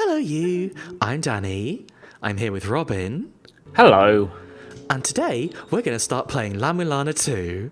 Hello, you. I'm Danny. I'm here with Robin. Hello. And today, we're going to start playing La-Mulana 2.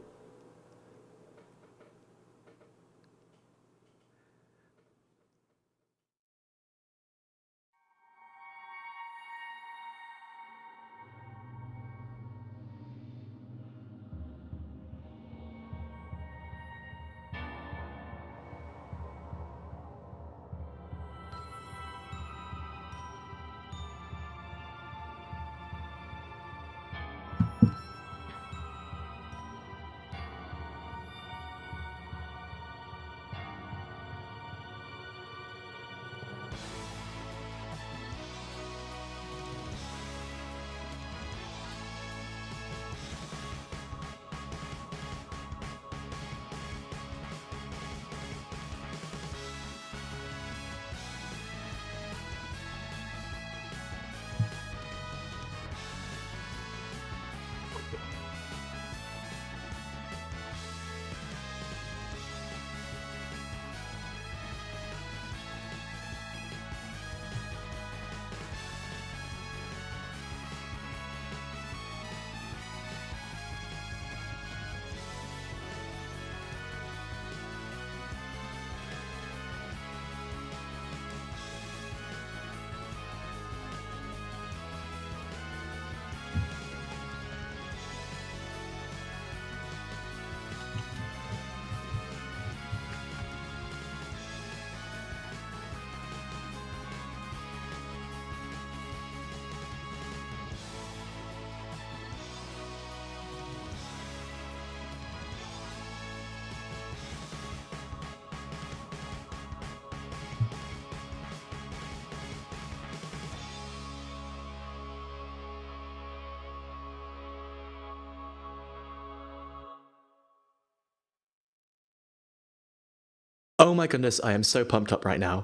Oh my goodness, I am so pumped up right now.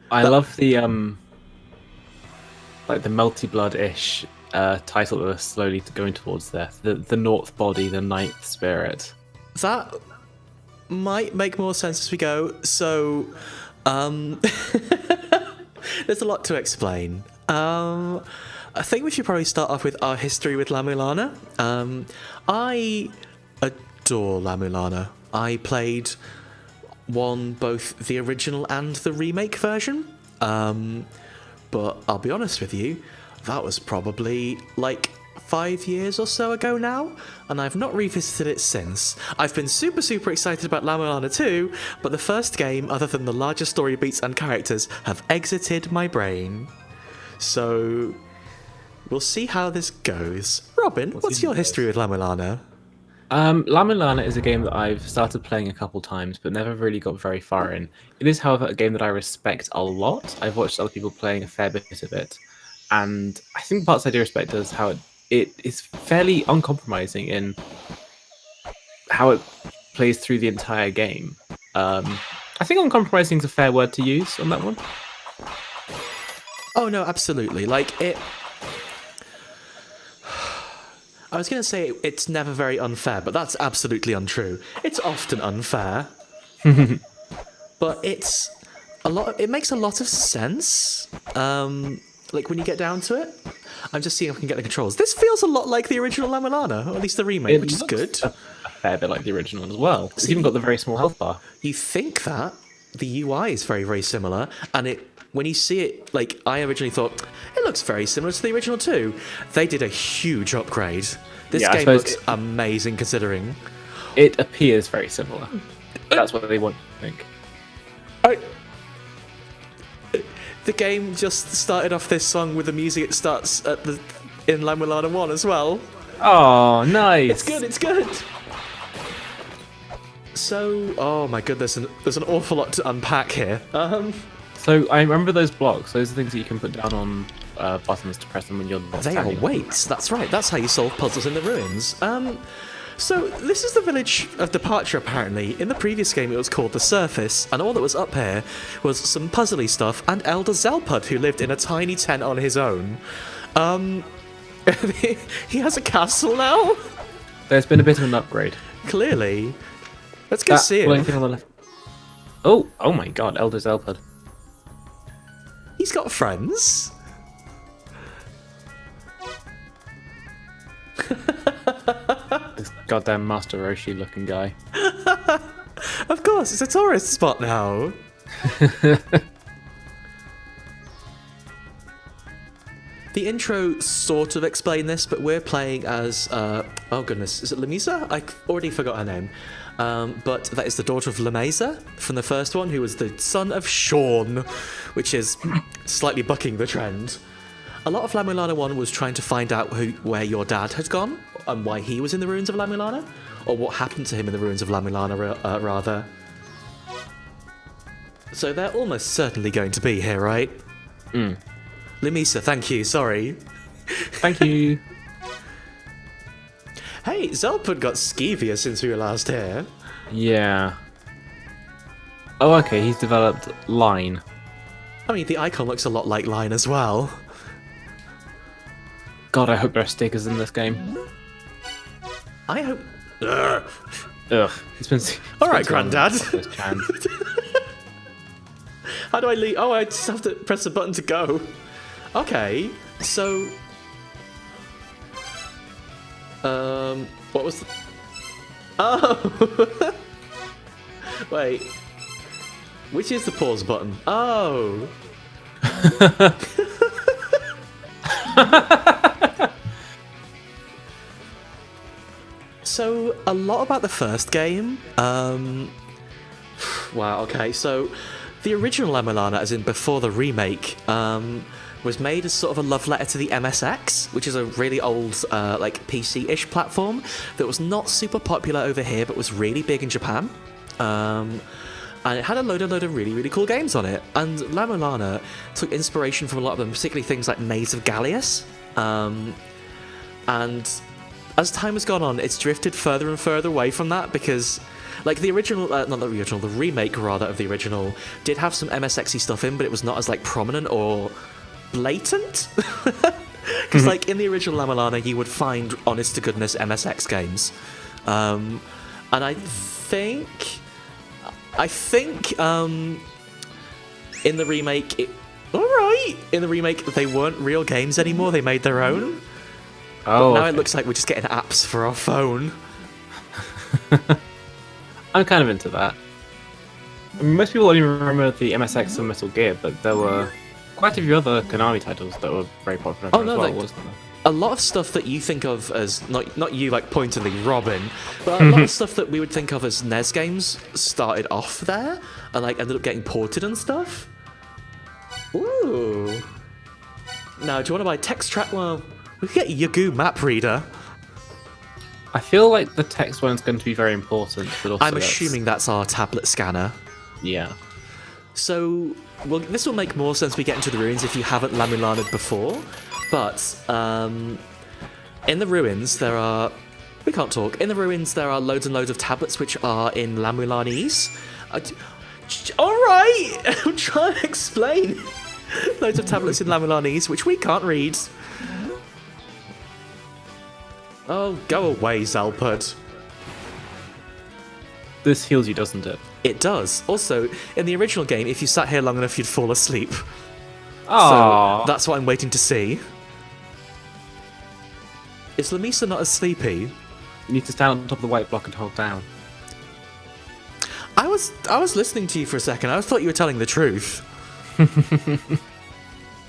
I love the like the multi-blood-ish title that we're slowly going towards there. The North Body, the Ninth Spirit. That might make more sense as we go. So, there's a lot to explain. I think we should probably start off with our history with La-Mulana. I adore La-Mulana. I played both the original and the remake version. But I'll be honest with you, that was probably like 5 years or so ago now, and I've not revisited it since. I've been super excited about La-Mulana 2, but the first game, other than the larger story beats and characters, have exited my brain. So we'll see how this goes. Robin, what's your history with La-Mulana? La-Mulana is a game that I've started playing a couple times, but never really got very far in. It is, however, a game that I respect a lot. I've watched other people playing a fair bit of it, and I think the parts I do respect is how it is fairly uncompromising in how it plays through the entire game. I think uncompromising is a fair word to use on that one. Oh no, absolutely. Like it. I was going to say it's never very unfair, but that's absolutely untrue. It's often unfair. But it's a lot. It makes a lot of sense. Like when you get down to it. I'm just seeing if I can get the controls. This feels a lot like the original La-Mulana, or at least the remake, which is good. A fair bit like the original as well. It's even got the very small health bar. You think that the UI is very similar, and when you see it, like I originally thought, it looks very similar to the original too. They did a huge upgrade. This game looks amazing considering. It appears very similar. That's what they want to think. The game just started off this song with the music it starts in La-Mulana 1 as well. Oh, nice. It's good. So, oh my goodness, there's an awful lot to unpack here. So I remember those blocks. Those are things that you can put down on buttons to press them when you're not They are weights. That's right. That's how you solve puzzles in the ruins. So this is the village of departure, apparently. In the previous game, it was called the Surface, and all that was up here was some puzzly stuff and Elder Zelpud, who lived in a tiny tent on his own. He has a castle now? There's been a bit of an upgrade. Clearly. Let's go see him. Thing on the left. Oh my god, Elder Zelpud. He's got friends. This goddamn Master Roshi looking guy. Of course, it's a tourist spot now. The intro sort of explained this, but we're playing as, oh goodness, is it Lamisa? I already forgot her name. But that is the daughter of Lamesa from the first one, who was the son of Sean, which is slightly bucking the trend. A lot of La-Mulana 1 was trying to find out where your dad had gone, and why he was in the ruins of La-Mulana, or what happened to him in the ruins of La-Mulana, rather. So they're almost certainly going to be here, right? Lamisa, thank you, sorry. Thank you. Hey, Zelpud got skeevier since we were last here. Yeah. Oh, okay, he's developed Line. I mean, the icon looks a lot like Line as well. God, I hope there are stickers in this game. I hope... Ugh. Ugh. Alright, Grandad. Chance. How do I leave? Oh, I just have to press the button to go. Okay, so... what was the... Oh! Wait. Which is the pause button? Oh! So, a lot about the first game. Wow, okay, so... The original La-Mulana, as in before the remake, was made as sort of a love letter to the MSX, which is a really old, like, PC-ish platform that was not super popular over here, but was really big in Japan. And it had a load of really, really cool games on it. And La-Mulana took inspiration from a lot of them, particularly things like Maze of Gallius. And as time has gone on, it's drifted further and further away from that because... Like, the original, not the original, the remake, rather, of the original did have some MSX-y stuff in, but it was not as, like, prominent or blatant. Because, like, in the original La-Mulana, you would find honest-to-goodness MSX games. And I think, in the remake, alright! In the remake, they weren't real games anymore, they made their own. Oh, but now it looks like we're just getting apps for our phone. I'm kind of into that. I mean, most people only remember the MSX and Metal Gear, but there were quite a few other Konami titles that were very popular as well, wasn't there? A lot of stuff that you think of as, not you, like, pointedly Robin, but a lot of stuff that we would think of as NES games started off there, and, like, ended up getting ported and stuff. Ooh. Now, do you want to buy text track? Well, we could get Yagoo Map Reader. I feel like the text one's going to be very important, but also I'm assuming that's our tablet scanner. Yeah. So, well, this will make more sense when we get into the ruins if you haven't La-Mulana'd before. But, in the ruins, there are... We can't talk. In the ruins, there are loads and loads of tablets which are in La-Mulanese. Alright! I'm trying to explain. Loads of tablets in La-Mulanese which we can't read. Oh, go away, Zelpud. This heals you, doesn't it? It does. Also, in the original game, if you sat here long enough, you'd fall asleep. Aww. So, that's what I'm waiting to see. Is Lamisa not as sleepy? You need to stand on top of the white block and hold down. I was listening to you for a second. I thought you were telling the truth. That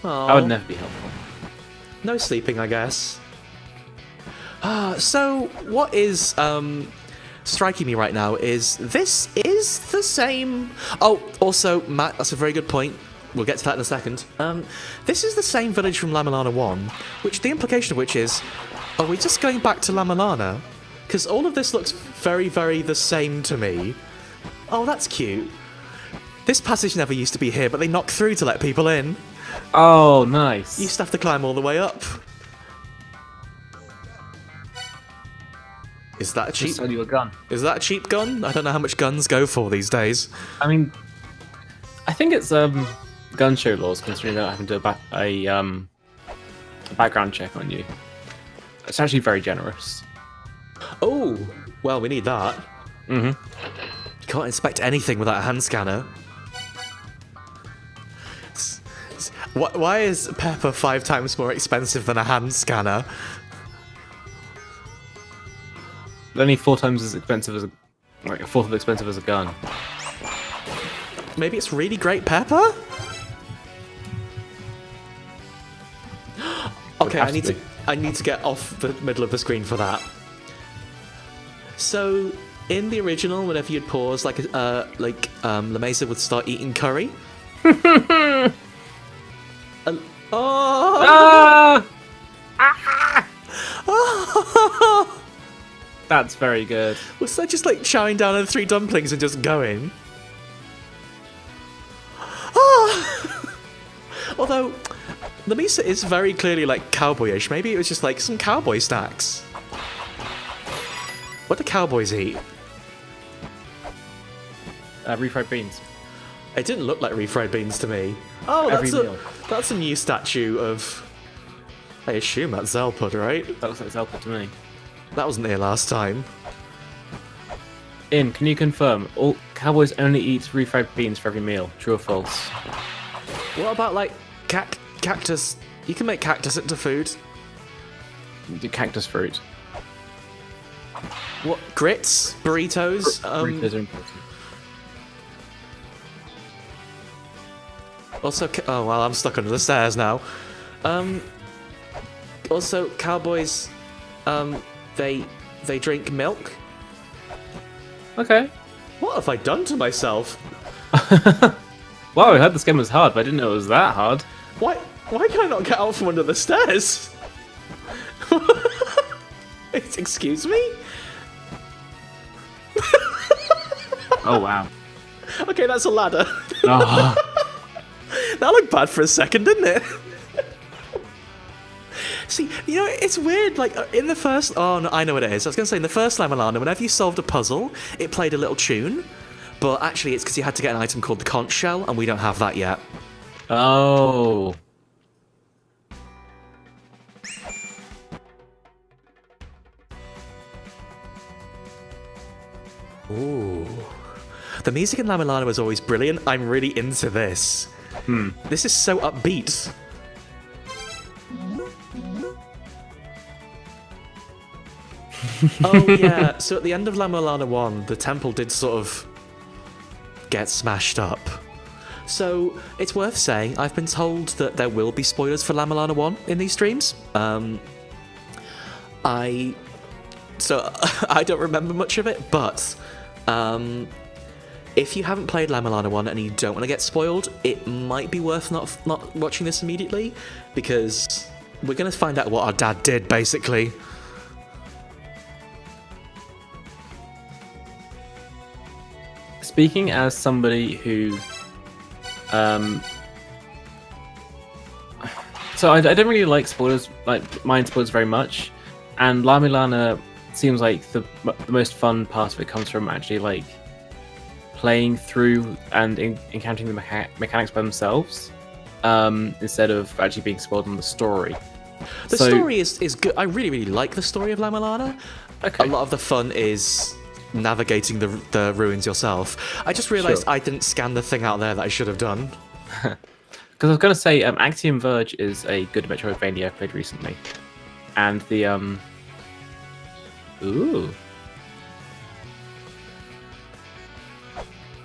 would never be helpful. No sleeping, I guess. So, what is striking me right now is this is the same... Oh, also, Matt, that's a very good point. We'll get to that in a second. This is the same village from La-Mulana 1, which the implication of which is, are we just going back to La-Mulana? Because all of this looks very, very the same to me. Oh, that's cute. This passage never used to be here, but they knocked through to let people in. Oh, nice. You used to have to climb all the way up. Is that a cheap? Just sell you a gun. Is that a cheap gun? I don't know how much guns go for these days. I mean, I think it's gun show laws, considering they're not having to do a background check on you. It's actually very generous. Oh, well, we need that. Mm-hmm. You can't inspect anything without a hand scanner. Why is pepper 5 times more expensive than a hand scanner? Only 4 times as expensive as like a fourth as expensive as a gun. Maybe it's really great pepper? Okay, I need to get off the middle of the screen for that. So, in the original, whenever you'd pause, La Mesa would start eating curry. Ah! That's very good. Was that just like chowing down on 3 dumplings and just going? Although, the Misa is very clearly like cowboyish. Maybe it was just like some cowboy snacks. What do cowboys eat? Refried beans. It didn't look like refried beans to me. Oh, that's a new statue of... I assume that's Zelpud, right? That looks like Zelpud to me. That wasn't here last time. Can you confirm all cowboys only eat refried beans for every meal? True or false? What about like cactus? You can make cactus into food. The cactus fruit. What, grits, burritos? Burritos are important. Also, oh well, I'm stuck under the stairs now. Also, cowboys, they drink milk. Okay. What have I done to myself? Wow, I heard this game was hard, but I didn't know it was that hard. Why can I not get out from under the stairs? Excuse me? Oh wow. Okay, that's a ladder. Oh. That looked bad for a second, didn't it? See, you know, it's weird, like, in the first... Oh, no, I know what it is. I was going to say, in the first La-Mulana, whenever you solved a puzzle, it played a little tune. But actually, it's because you had to get an item called the conch shell, and we don't have that yet. Oh. Ooh. The music in La-Mulana was always brilliant. I'm really into this. This is so upbeat. Oh yeah, so at the end of La-Mulana 1, the temple did sort of get smashed up. So it's worth saying, I've been told that there will be spoilers for La-Mulana 1 in these streams. I don't remember much of it, but if you haven't played La-Mulana 1 and you don't want to get spoiled, it might be worth not watching this immediately, because we're going to find out what our dad did, basically. Speaking as somebody who, so I don't really like spoilers, like mind spoilers very much, and La-Mulana seems like the most fun part of it comes from actually like playing through and encountering the mechanics by themselves, instead of actually being spoiled on the story. The story is good. I really, really like the story of La-Mulana. Okay. A lot of the fun is navigating the ruins yourself. I just realised I didn't scan the thing out there that I should have done. Because I was going to say, Axiom Verge is a good Metroidvania I've played recently. And the,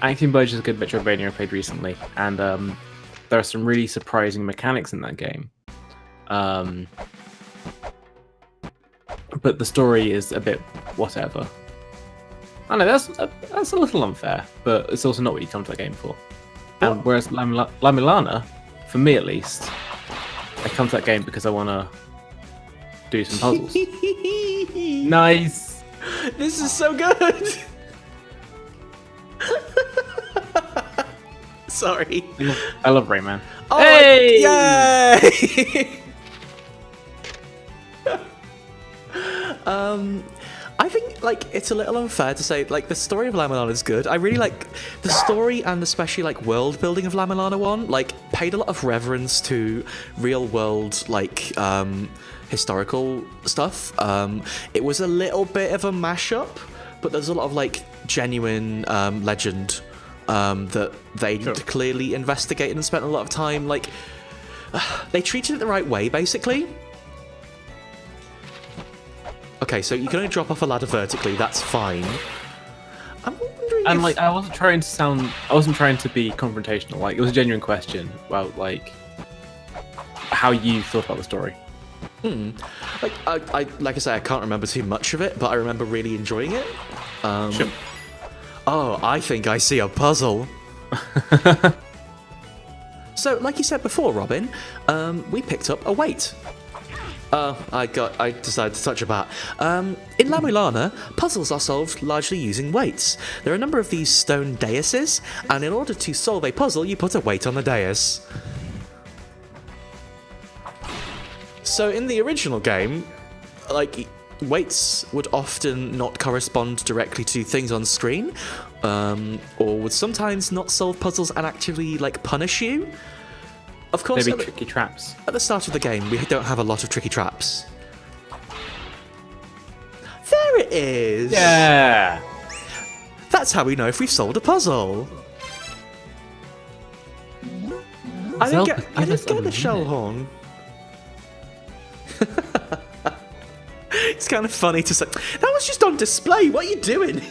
Axiom Verge is a good Metroidvania I played recently. And there are some really surprising mechanics in that game. But the story is a bit whatever. I know, that's a little unfair, but it's also not what you come to that game for. And whereas La-Mulana, for me at least, I come to that game because I want to do some puzzles. Nice! This is so good! Sorry. I love Rayman. Oh, hey! Yay! I think, like, it's a little unfair to say, like, the story of La-Mulana is good. I really like the story and especially, like, world building of La-Mulana 1, like, paid a lot of reverence to real world, like, historical stuff. It was a little bit of a mashup, but there's a lot of, like, genuine legend that they clearly investigated and spent a lot of time, like, they treated it the right way, basically. Okay, so you can only drop off a ladder vertically. That's fine. I'm wondering And if... like, I wasn't trying to be confrontational. Like, it was a genuine question about like how you thought about the story. Like I say, I can't remember too much of it, but I remember really enjoying it. Sure. Oh, I think I see a puzzle. So, like you said before, Robin, we picked up a weight. I decided to touch a bat. In La-Mulana, puzzles are solved largely using weights. There are a number of these stone daises, and in order to solve a puzzle, you put a weight on the dais. So in the original game, like, weights would often not correspond directly to things on screen, or would sometimes not solve puzzles and actually, like, punish you. Of course, Maybe tricky traps. At the start of the game, we don't have a lot of tricky traps. There it is! Yeah! That's how we know if we've solved a puzzle. I didn't get the shell horn. It's kind of funny to say. That was just on display. What are you doing?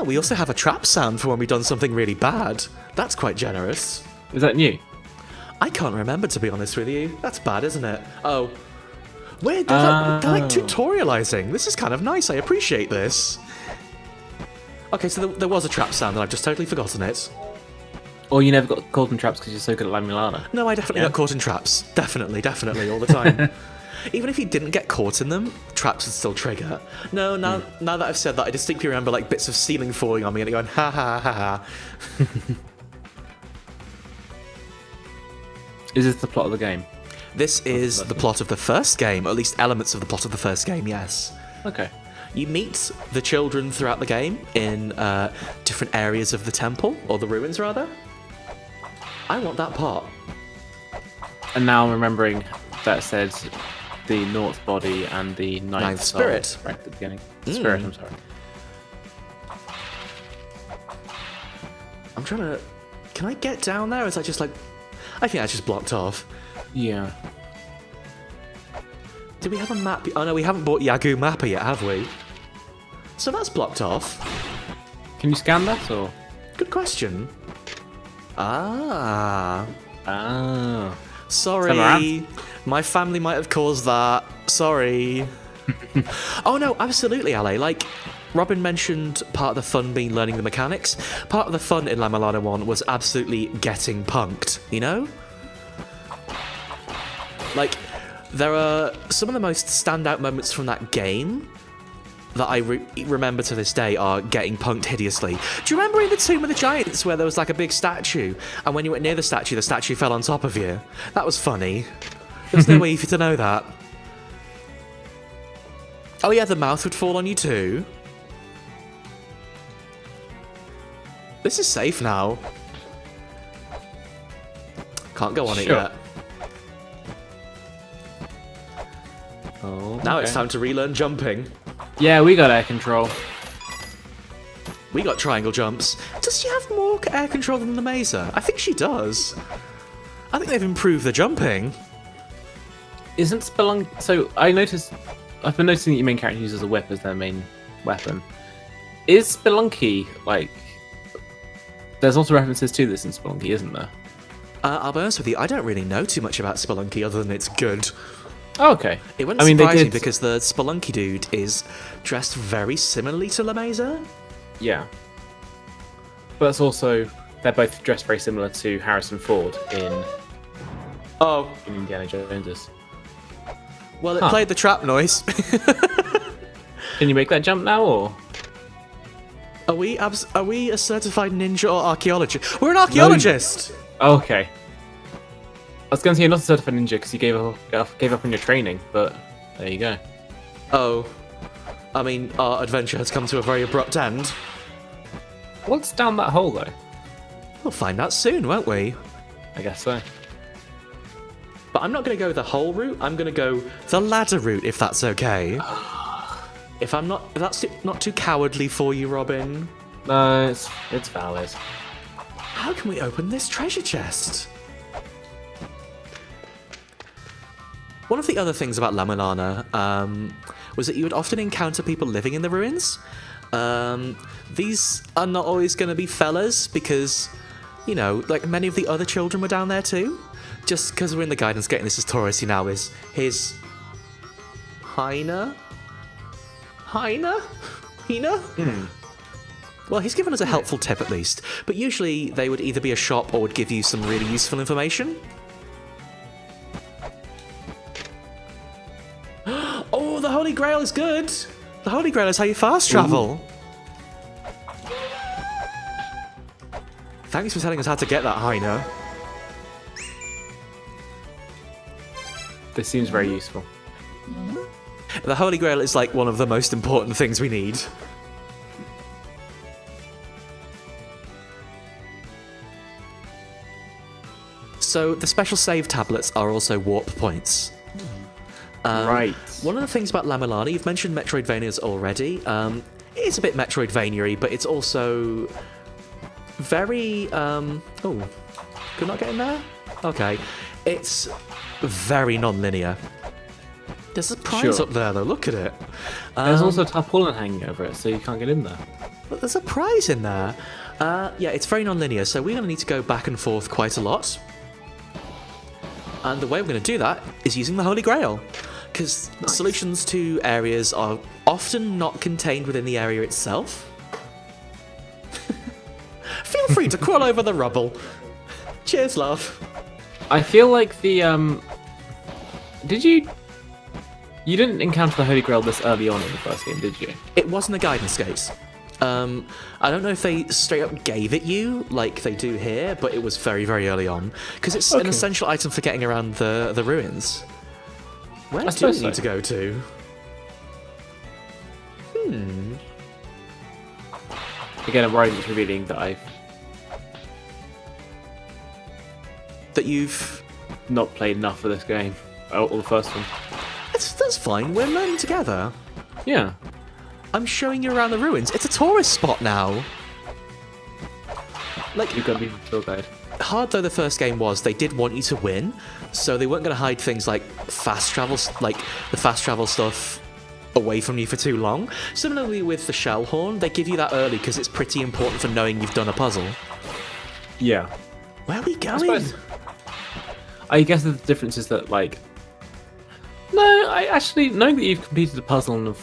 We also have a trap sound for when we've done something really bad. That's quite generous. Is that new? I can't remember, to be honest with you. That's bad, isn't it? Oh. Weird, they're like tutorializing. This is kind of nice. I appreciate this. Okay, so there was a trap sound and I've just totally forgotten it. Or you never got caught in traps because you're so good at La-Mulana. No, I definitely got caught in traps. Definitely, all the time. Even if you didn't get caught in them, traps would still trigger. No, now that I've said that, I distinctly remember like bits of ceiling falling on me and going, ha ha ha ha. Is this the plot of the game? This is the plot of the first game, or at least elements of the plot of the first game, yes. Okay. You meet the children throughout the game in different areas of the temple, or the ruins rather. I want that part. And now I'm remembering that said the North Body and the Ninth Spirit. Right at the beginning. Spirit, I'm sorry. I'm trying to... Can I get down there, or is that just like... I think that's just blocked off. Yeah. Do we have a map? Oh no, we haven't bought Yagoo Mapper yet, have we? So that's blocked off. Can you scan that, or...? Good question. Ah. Sorry. Samaranth? My family might have caused that. Sorry. Oh no, absolutely, Ale. Like, Robin mentioned part of the fun being learning the mechanics. Part of the fun in La-Mulana 1 was absolutely getting punked, you know? Like, there are some of the most standout moments from that game that I remember to this day are getting punked hideously. Do you remember in the Tomb of the Giants where there was like a big statue, and when you went near the statue fell on top of you? That was funny. There's no way for you to know that. Oh yeah, the mouth would fall on you too. This is safe now. Can't go on it yet. Oh, now it's time to relearn jumping. Yeah, we got air control. We got triangle jumps. Does she have more air control than the Mesa? I think she does. I think they've improved the jumping. Isn't Spelunky... So, I've been noticing that your main character uses a whip as their main weapon. Is Spelunky, like... There's also references to this in Spelunky, isn't there? I'll be honest with you, I don't really know too much about Spelunky other than it's good. Oh, okay. It wouldn't surprise me because the Spelunky dude is dressed very similarly to La Mesa. Yeah. But that's also... They're both dressed very similar to Harrison Ford in Indiana Jones. Well, it played the trap noise. Can you make that jump now, or...? Are we a certified ninja or archaeologist? We're an archaeologist! No. Okay. I was going to say you're not a certified ninja because you gave up on your training, but there you go. Oh. I mean, our adventure has come to a very abrupt end. What's down that hole, though? We'll find out soon, won't we? I guess so. But I'm not going to go the whole route. I'm going to go the ladder route, if that's okay. If that's not too cowardly for you, Robin. No, it's valid. How can we open this treasure chest? One of the other things about La-Mulana was that you would often encounter people living in the ruins. These are not always going to be fellas because, you know, like many of the other children were down there too. Just because we're in the guidance gate and this is touristy now is his... Hina? Well, he's given us a helpful tip at least, but usually they would either be a shop or would give you some really useful information. Oh, the Holy Grail is good! The Holy Grail is how you fast travel. Thanks for telling us how to get that, Hina. This seems very useful. The Holy Grail is like one of the most important things we need. So the special save tablets are also warp points. Right. One of the things about La-Mulana, you've mentioned Metroidvanias already. It is a bit Metroidvania-y, but it's also very... Oh, could not get in there? Okay. It's very non-linear. There's a prize up there, though. Look at it. There's also a tarpaulin hanging over it, so you can't get in there. But there's a prize in there. Yeah, it's very non-linear, so we're going to need to go back and forth quite a lot. And the way we're going to do that is using the Holy Grail. Because solutions to areas are often not contained within the area itself. Feel free to crawl over the rubble. Cheers, love. I feel like the did you didn't encounter the Holy Grail this early on in the first game, did you? It wasn't the guidance gates. I don't know if they straight up gave it you like they do here, but it was very, very early on. Because it's an essential item for getting around the ruins. Where do we need to go to? Again, I'm worried it's revealing that you've not played enough of this game. Or the first one. That's fine, we're learning together. Yeah. I'm showing you around the ruins. It's a tourist spot now. Like, You've got to be a tour guide. Hard though the first game was, they did want you to win, so they weren't going to hide things like fast travel, like the fast travel stuff away from you for too long. Similarly with the shell horn, they give you that early because it's pretty important for knowing you've done a puzzle. Yeah. Where are we going? I guess the difference is that, like... No, I actually... Knowing that you've completed a puzzle and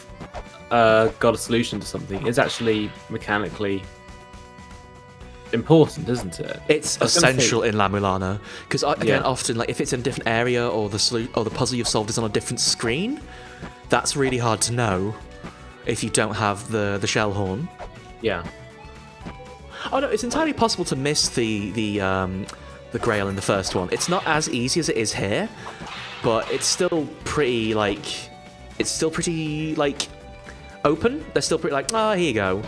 have got a solution to something is actually mechanically important, isn't it? It's essential in La-Mulana. Because, again, often, like, if it's in a different area or the puzzle you've solved is on a different screen, that's really hard to know if you don't have the shell horn. Yeah. Oh, no, it's entirely possible to miss the Grail in the first one. It's not as easy as it is here, but it's still pretty, like... It's still pretty, like, open. They're still pretty, like, here you go.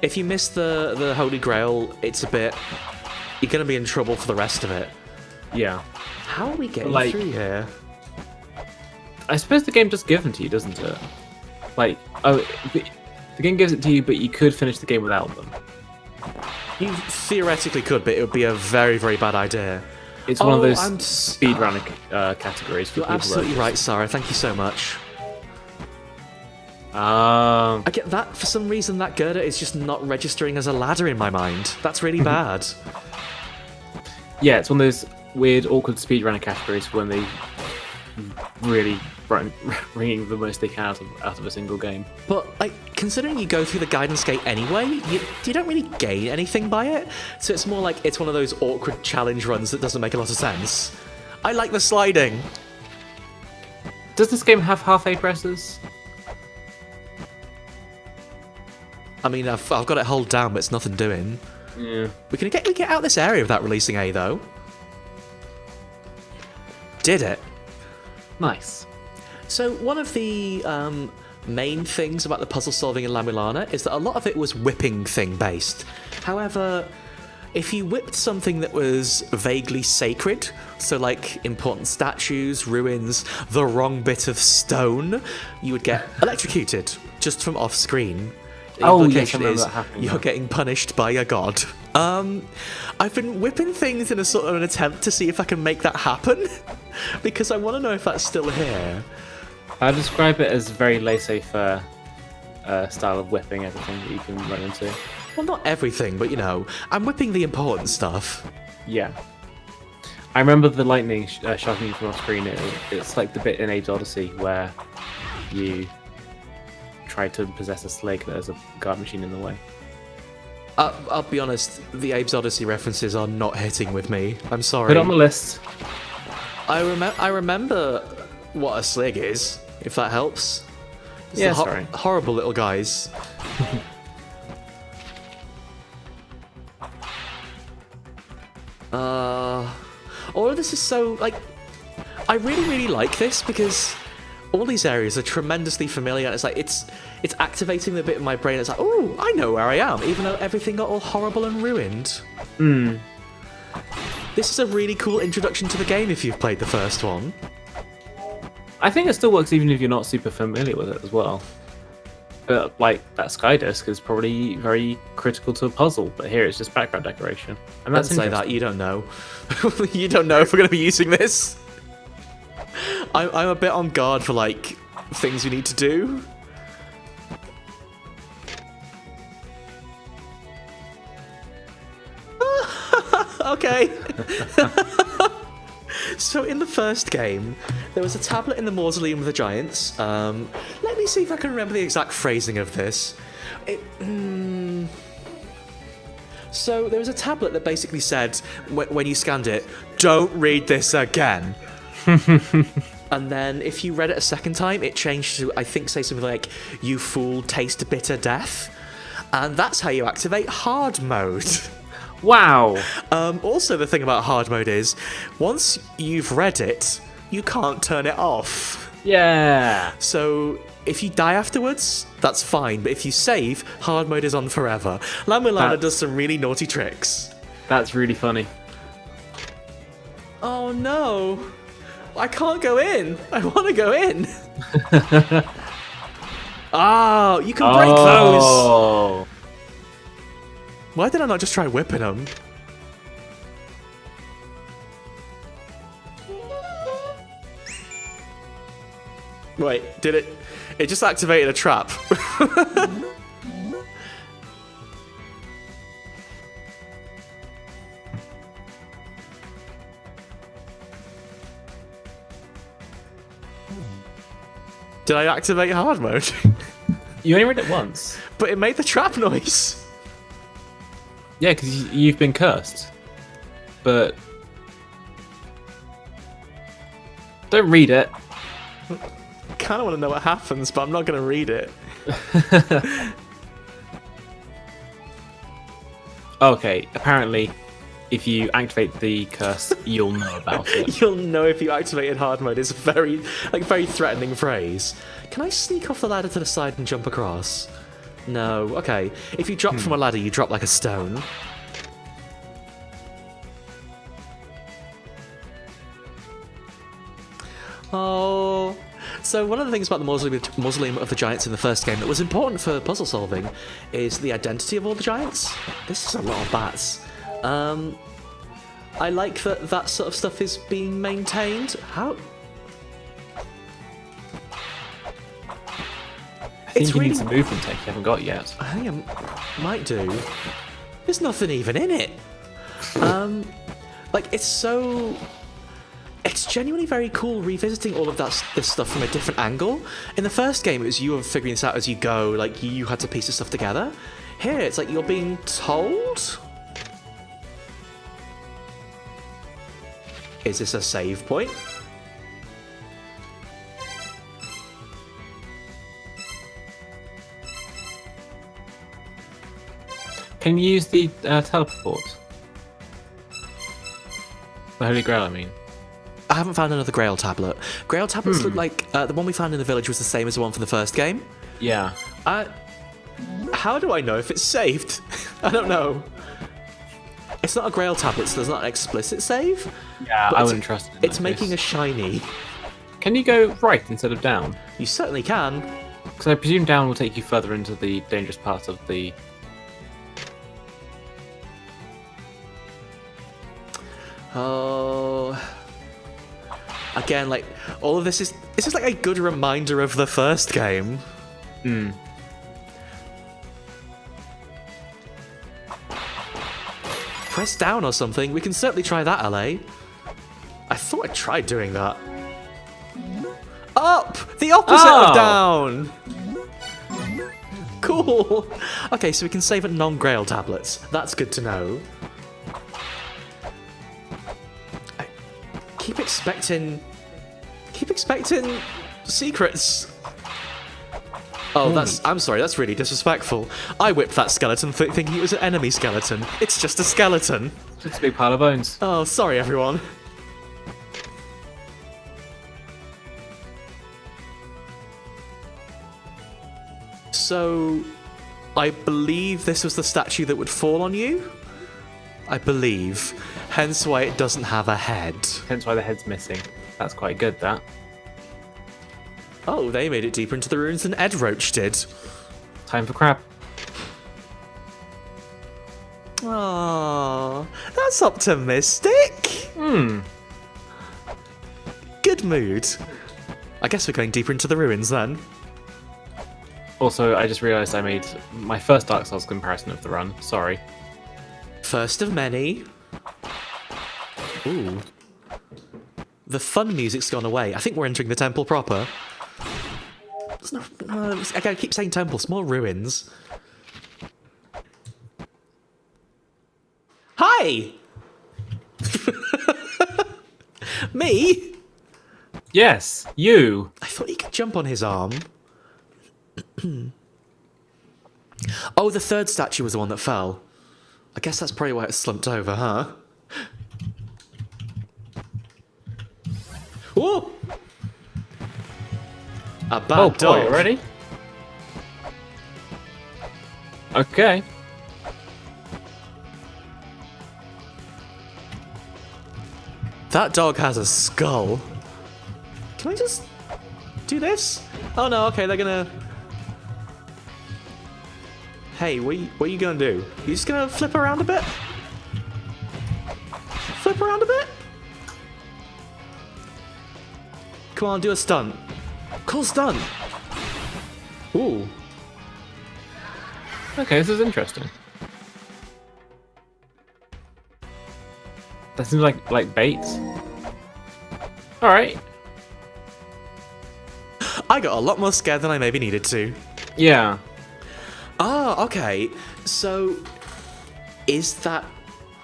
If you miss the Holy Grail, it's a bit... You're going to be in trouble for the rest of it. Yeah. How are we getting through here? I suppose the game just gives them to you, doesn't it? Like, the game gives it to you, but you could finish the game without them. You theoretically could, but it would be a very, very bad idea. It's one of those speedrunner categories for You're people. Absolutely right, Sarah. Thank you so much. I get that. For some reason, that girder is just not registering as a ladder in my mind. That's really bad. Yeah, it's one of those weird, awkward speedrunner categories for when they really wringing the most they can out of a single game. But, like, considering you go through the guidance gate anyway, you don't really gain anything by it. So it's more like it's one of those awkward challenge runs that doesn't make a lot of sense. I like the sliding. Does this game have half A presses? I mean, I've got it hold down, but it's nothing doing. Yeah. We get out this area without releasing A, though. Did it. Nice. So one of the main things about the puzzle solving in La-Mulana is that a lot of it was whipping thing based. However, if you whipped something that was vaguely sacred, so like important statues, ruins, the wrong bit of stone, you would get electrocuted just from off screen. The Oh, yes, I implication remember is that happening you're now. getting punished by a god. I've been whipping things in a sort of an attempt to see if I can make that happen, because I want to know if that's still here. I describe it as very laissez-faire style of whipping everything that you can run into. Well, not everything, but you know, I'm whipping the important stuff. Yeah. I remember the lightning shocking you from off screen. It's like the bit in Abe's Odyssey where you try to possess a slug that has a guard machine in the way. I'll be honest, the Abe's Odyssey references are not hitting with me. I'm sorry. Put it on the list. I remember what a slig is, if that helps. It's Yeah, the sorry. horrible little guys. All of this is so, like, I really like this because all these areas are tremendously familiar. It's like, it's activating the bit in my brain. It's like, oh, I know where I am, even though everything got all horrible and ruined. This is a really cool introduction to the game if you've played the first one. I think it still works even if you're not super familiar with it as well. But, like, that sky disc is probably very critical to a puzzle, but here it's just background decoration. And that's Don't say interesting. that, you don't know. You don't know if we're going to be using this. I'm a bit on guard for, like, things we need to do. Okay. So in the first game, there was a tablet in the Mausoleum of the Giants. Let me see if I can remember the exact phrasing of this. So there was a tablet that basically said, when you scanned it, don't read this again. And then if you read it a second time, it changed to, I think, say something like, you fool, taste bitter death. And that's how you activate hard mode. Wow! Also, the thing about hard mode is, once you've read it, you can't turn it off. Yeah! So, if you die afterwards, that's fine, but if you save, hard mode is on forever. La-Mulana does some really naughty tricks. That's really funny. Oh no! I can't go in! I want to go in! Oh, you can break those! Oh! Why did I not just try whipping them? Wait, did it? It just activated a trap. Did I activate hard mode? You only read it once. But it made the trap noise. Yeah, because you've been cursed. But... don't read it. I kind of want to know what happens, but I'm not going to read it. Okay, apparently, if you activate the curse, you'll know about it. You'll know if you activated hard mode. It's a very threatening phrase. Can I sneak off the ladder to the side and jump across? No. Okay. If you drop from a ladder, you drop like a stone. Oh. So one of the things about the Mausoleum of the Giants in the first game that was important for puzzle solving is the identity of all the giants. This is a lot of bats. I like that that sort of stuff is being maintained. How? I think you need some movement tech you haven't got yet. I think I might do. There's nothing even in it. Like, it's genuinely very cool revisiting all of this stuff from a different angle. In the first game, it was you were figuring this out as you go, like you had to piece the stuff together. Here, it's like you're being told. Is this a save point? Can you use the teleport? The Holy Grail, I mean. I haven't found another Grail tablet. Grail tablets look like the one we found in the village was the same as the one from the first game. Yeah. How do I know if it's saved? I don't know. It's not a Grail tablet, so there's not an explicit save. Yeah, I wouldn't trust it. It's making a shiny. Can you go right instead of down? You certainly can. Because I presume down will take you further into the dangerous part of the... Oh... Again, like, all of this is like a good reminder of the first game. Hmm. Press down or something. We can certainly try that, LA. I thought I tried doing that. Up! The opposite of down! Cool! Okay, so we can save at non-grail tablets. That's good to know. I keep expecting secrets. Oh, I'm sorry, that's really disrespectful. I whipped that skeleton thinking it was an enemy skeleton. It's just a skeleton. Just a big pile of bones. Oh, sorry, everyone. So, I believe this was the statue that would fall on you? I believe. Hence why it doesn't have a head. Hence why the head's missing. That's quite good, that. Oh, they made it deeper into the ruins than Ed Roach did. Time for crab. Aww, that's optimistic. Good mood. I guess we're going deeper into the ruins then. Also, I just realised I made my first Dark Souls comparison of the run. Sorry. First of many. Ooh. The fun music's gone away. I think we're entering the temple proper. I keep saying temple, small ruins. Hi! Me? Yes, you. I thought he could jump on his arm. Oh, the third statue was the one that fell. I guess that's probably why it slumped over, huh? Whoa! A bad dog. Boy, ready? Okay. That dog has a skull. Can I just do this? Oh no, okay, they're gonna... Hey, what are you gonna do? You just gonna flip around a bit? Flip around a bit? Come on, do a stunt. Cool stunt. Ooh. Okay, this is interesting. That seems like bait. Alright. I got a lot more scared than I maybe needed to. Yeah. Ah, okay. So, is that...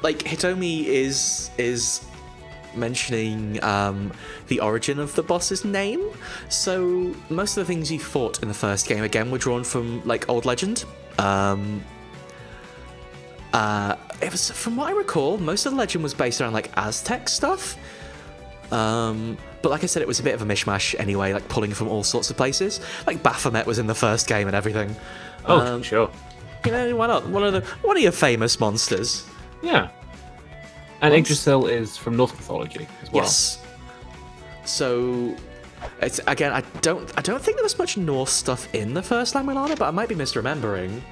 Like, Hitomi is mentioning the origin of the boss's name. So most of the things you fought in the first game again were drawn from like old legend. It was, from what I recall, most of the legend was based around like Aztec stuff. But like I said, it was a bit of a mishmash anyway, like pulling from all sorts of places. Like Baphomet was in the first game and everything. Oh, sure. You know, why not? One of your famous monsters. Yeah. And Yggdrasil is from Norse mythology as well. Yes. So, it's again, I don't think there was much Norse stuff in the first La-Mulana, but I might be misremembering.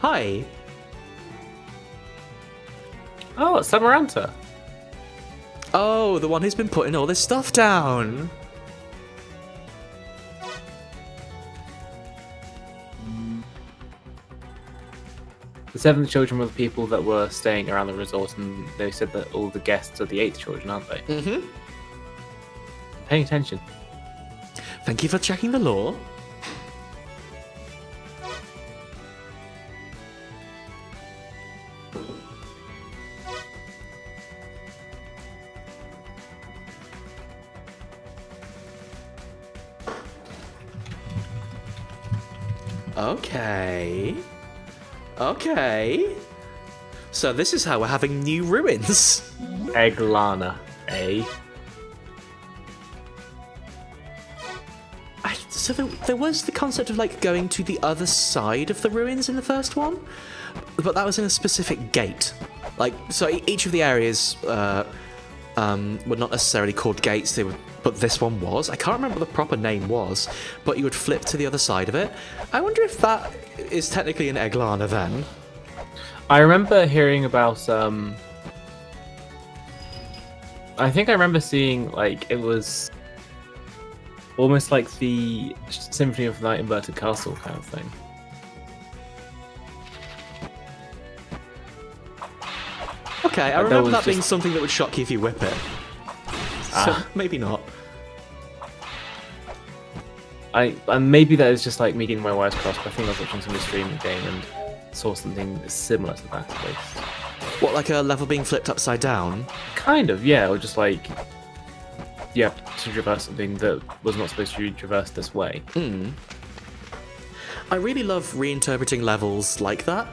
Hi. Oh, it's Samaranta. Oh, the one who's been putting all this stuff down. The 7 children were the people that were staying around the resort, and they said that all the guests are the 8 children, aren't they? Mm-hmm. Paying attention. Thank you for checking the lore. Okay. Okay. So this is how we're having new ruins. Yggdrasil, eh? So there was the concept of like going to the other side of the ruins in the first one, but that was in a specific gate. Like, so each of the areas were not necessarily called gates, but this one was. I can't remember what the proper name was, but you would flip to the other side of it. I wonder if that is technically an Yggdrasil then. I remember hearing about. I think I remember seeing like it was almost like the Symphony of the Night inverted castle kind of thing. Okay, I remember that being something that would shock you if you whip it. So maybe not. And maybe that is just like me getting my wires crossed, but I think I was watching somebody stream the game and saw something similar to that at least. What, like a level being flipped upside down? Kind of, yeah, or just like you have to traverse something that was not supposed to be traversed this way. I really love reinterpreting levels like that.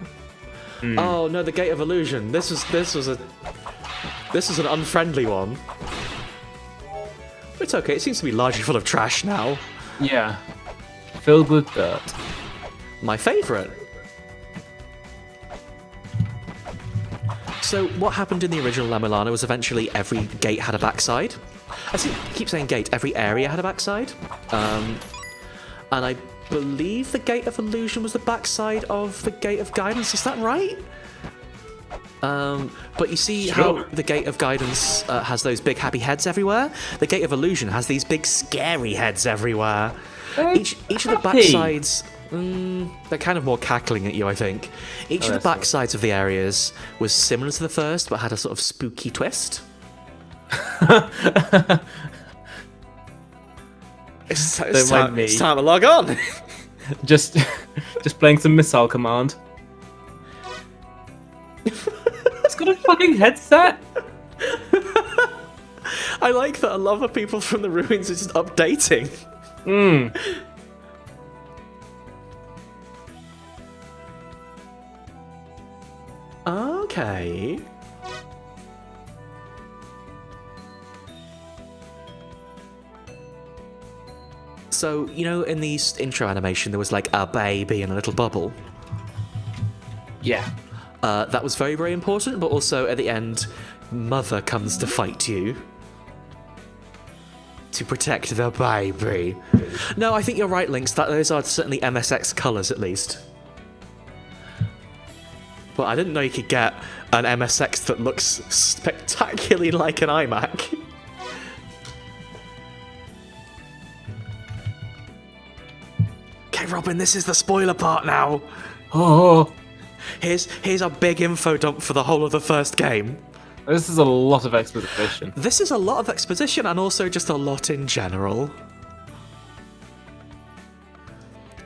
Oh no, the Gate of Illusion. This was an unfriendly one. But it's okay. It seems to be largely full of trash now. Yeah, filled with dirt. My favourite. So what happened in the original La-Mulana was eventually every gate had a backside. I keep saying gate. Every area had a backside. And I believe the Gate of Illusion was the backside of the Gate of Guidance. Is that right? But you see how the Gate of Guidance has those big happy heads everywhere? The Gate of Illusion has these big scary heads everywhere. Each of the backsides... they're kind of more cackling at you, I think. Each of the backsides of the areas was similar to the first, but had a sort of spooky twist. It's time to log on. just playing some Missile Command. It's got a fucking headset. I like that a lot of people from the ruins are just updating. Okay. So, you know, in the intro animation, there was like a baby in a little bubble. Yeah. That was very, very important, but also at the end, Mother comes to fight you. To protect the baby. No, I think you're right, Lynx. Those are certainly MSX colours, at least. But I didn't know you could get an MSX that looks spectacularly like an iMac. Okay, Robin, this is the spoiler part now. Oh. Here's a big info dump for the whole of the first game. This is a lot of exposition. This is a lot of exposition and also just a lot in general.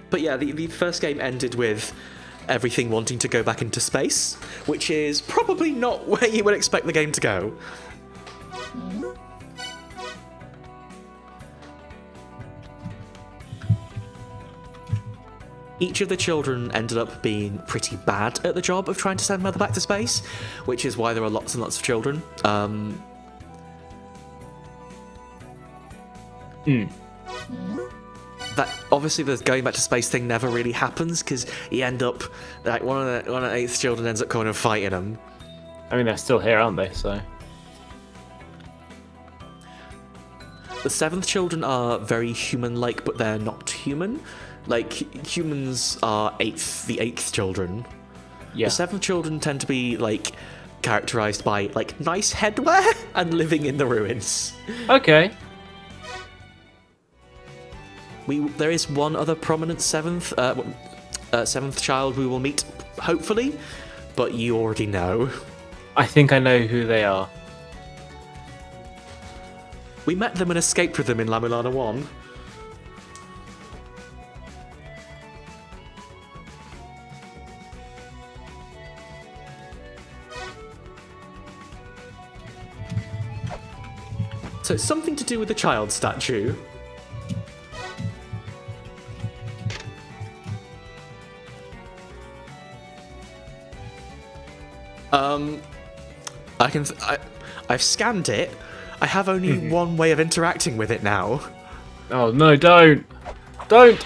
But yeah, the first game ended with everything wanting to go back into space, which is probably not where you would expect the game to go. Each of the children ended up being pretty bad at the job of trying to send Mother back to space, which is why there are lots and lots of children. That obviously the going back to space thing never really happens because you end up like one of the eighth children ends up coming and fighting them. I mean, they're still here, aren't they? So the seventh children are very human-like, but they're not human. Like humans are the eighth children. yeah. The seventh children tend to be like characterized by like nice headwear and living in the ruins. Okay. There is one other prominent seventh child we will meet, hopefully, but you already know. I think I know who they are. We met them and escaped with them in La-Mulana 1. So it's something to do with the child statue. I've scanned it. I have only one way of interacting with it now. Oh no, don't! Don't!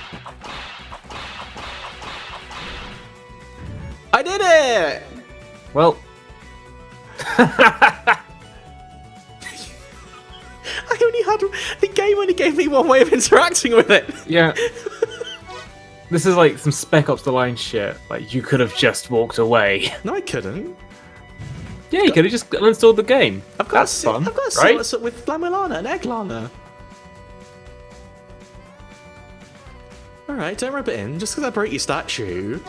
I did it! Well... the game only gave me one way of interacting with it. Yeah. This is like some Spec Ops The Line shit. Like, you could have just walked away. No, I couldn't. Yeah, you could have just uninstalled the game. That's fun, I've got to see right? what's up with La-Mulana and Yggdrasil. Alright, don't rub it in, just because I broke your statue.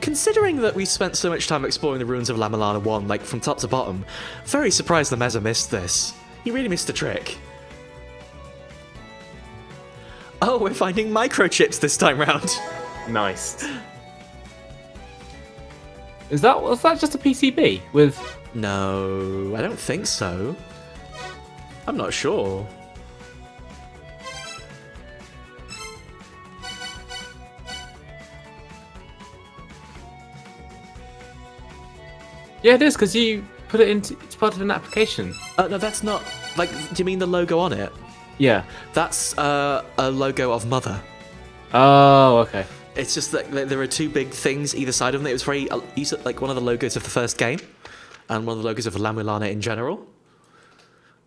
Considering that we spent so much time exploring the ruins of La-Mulana 1, like from top to bottom, very surprised the Meza missed this. He really missed a trick. Oh, we're finding microchips this time round. Nice. Was that just a PCB with? No, I don't think so. I'm not sure. Yeah, it is, because you put it into it's part of an application. No, that's not. Like, do you mean the logo on it? Yeah. That's a logo of Mother. Oh, okay. It's just that there are two big things either side of them. It was very like one of the logos of the first game, and one of the logos of La-Mulana in general.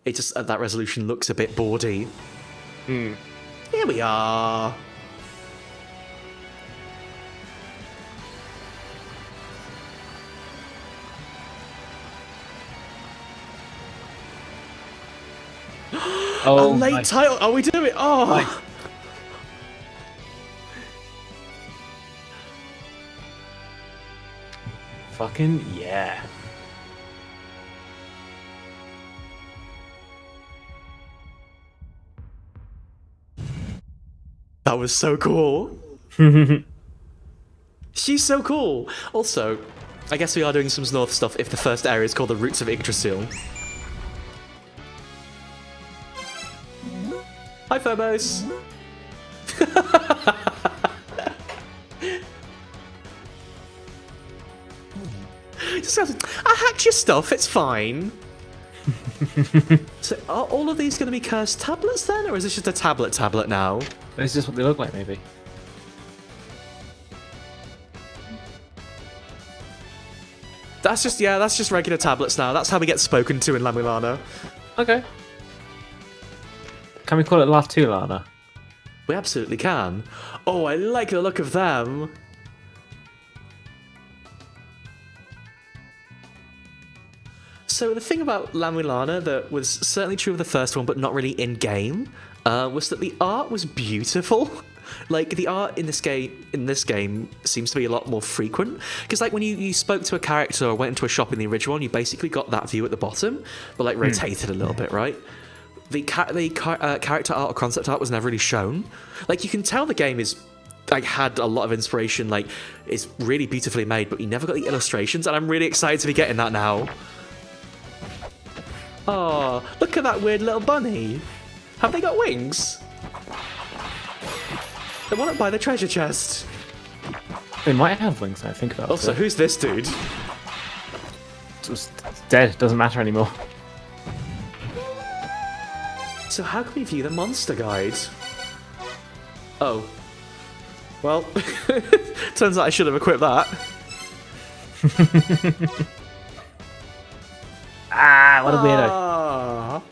It just that resolution looks a bit bawdy. Here we are. Oh, a late nice. title. Are we doing it? Oh. Nice. Fucking yeah. That was so cool. She's so cool. Also, I guess we are doing some North stuff if the first area is called the Roots of Yggdrasil. Hi, Phobos. I hacked your stuff, it's fine. So are all of these going to be cursed tablets then, or is this just a tablet now? It's just what they look like, maybe. That's just regular tablets now. That's how we get spoken to in La-Mulana. Okay. Can we call it La-Mulana? We absolutely can. Oh, I like the look of them. So the thing about La-Mulana that was certainly true of the first one, but not really in-game, was that the art was beautiful. Like, the art in this game seems to be a lot more frequent. Because, like, when you spoke to a character or went into a shop in the original one, you basically got that view at the bottom, but, like, rotated a little bit, right? The character art or concept art was never really shown. Like, you can tell the game is, like, had a lot of inspiration, like, it's really beautifully made, but you never got the illustrations, and I'm really excited to be getting that now. Oh, look at that weird little bunny. Have they got wings? They want to buy the treasure chest. They might have wings, I think about it. Also, who's this dude? It's dead, doesn't matter anymore. So how can we view the monster guide? Oh. Well, turns out I should have equipped that. Ah, what a weirdo. Ah.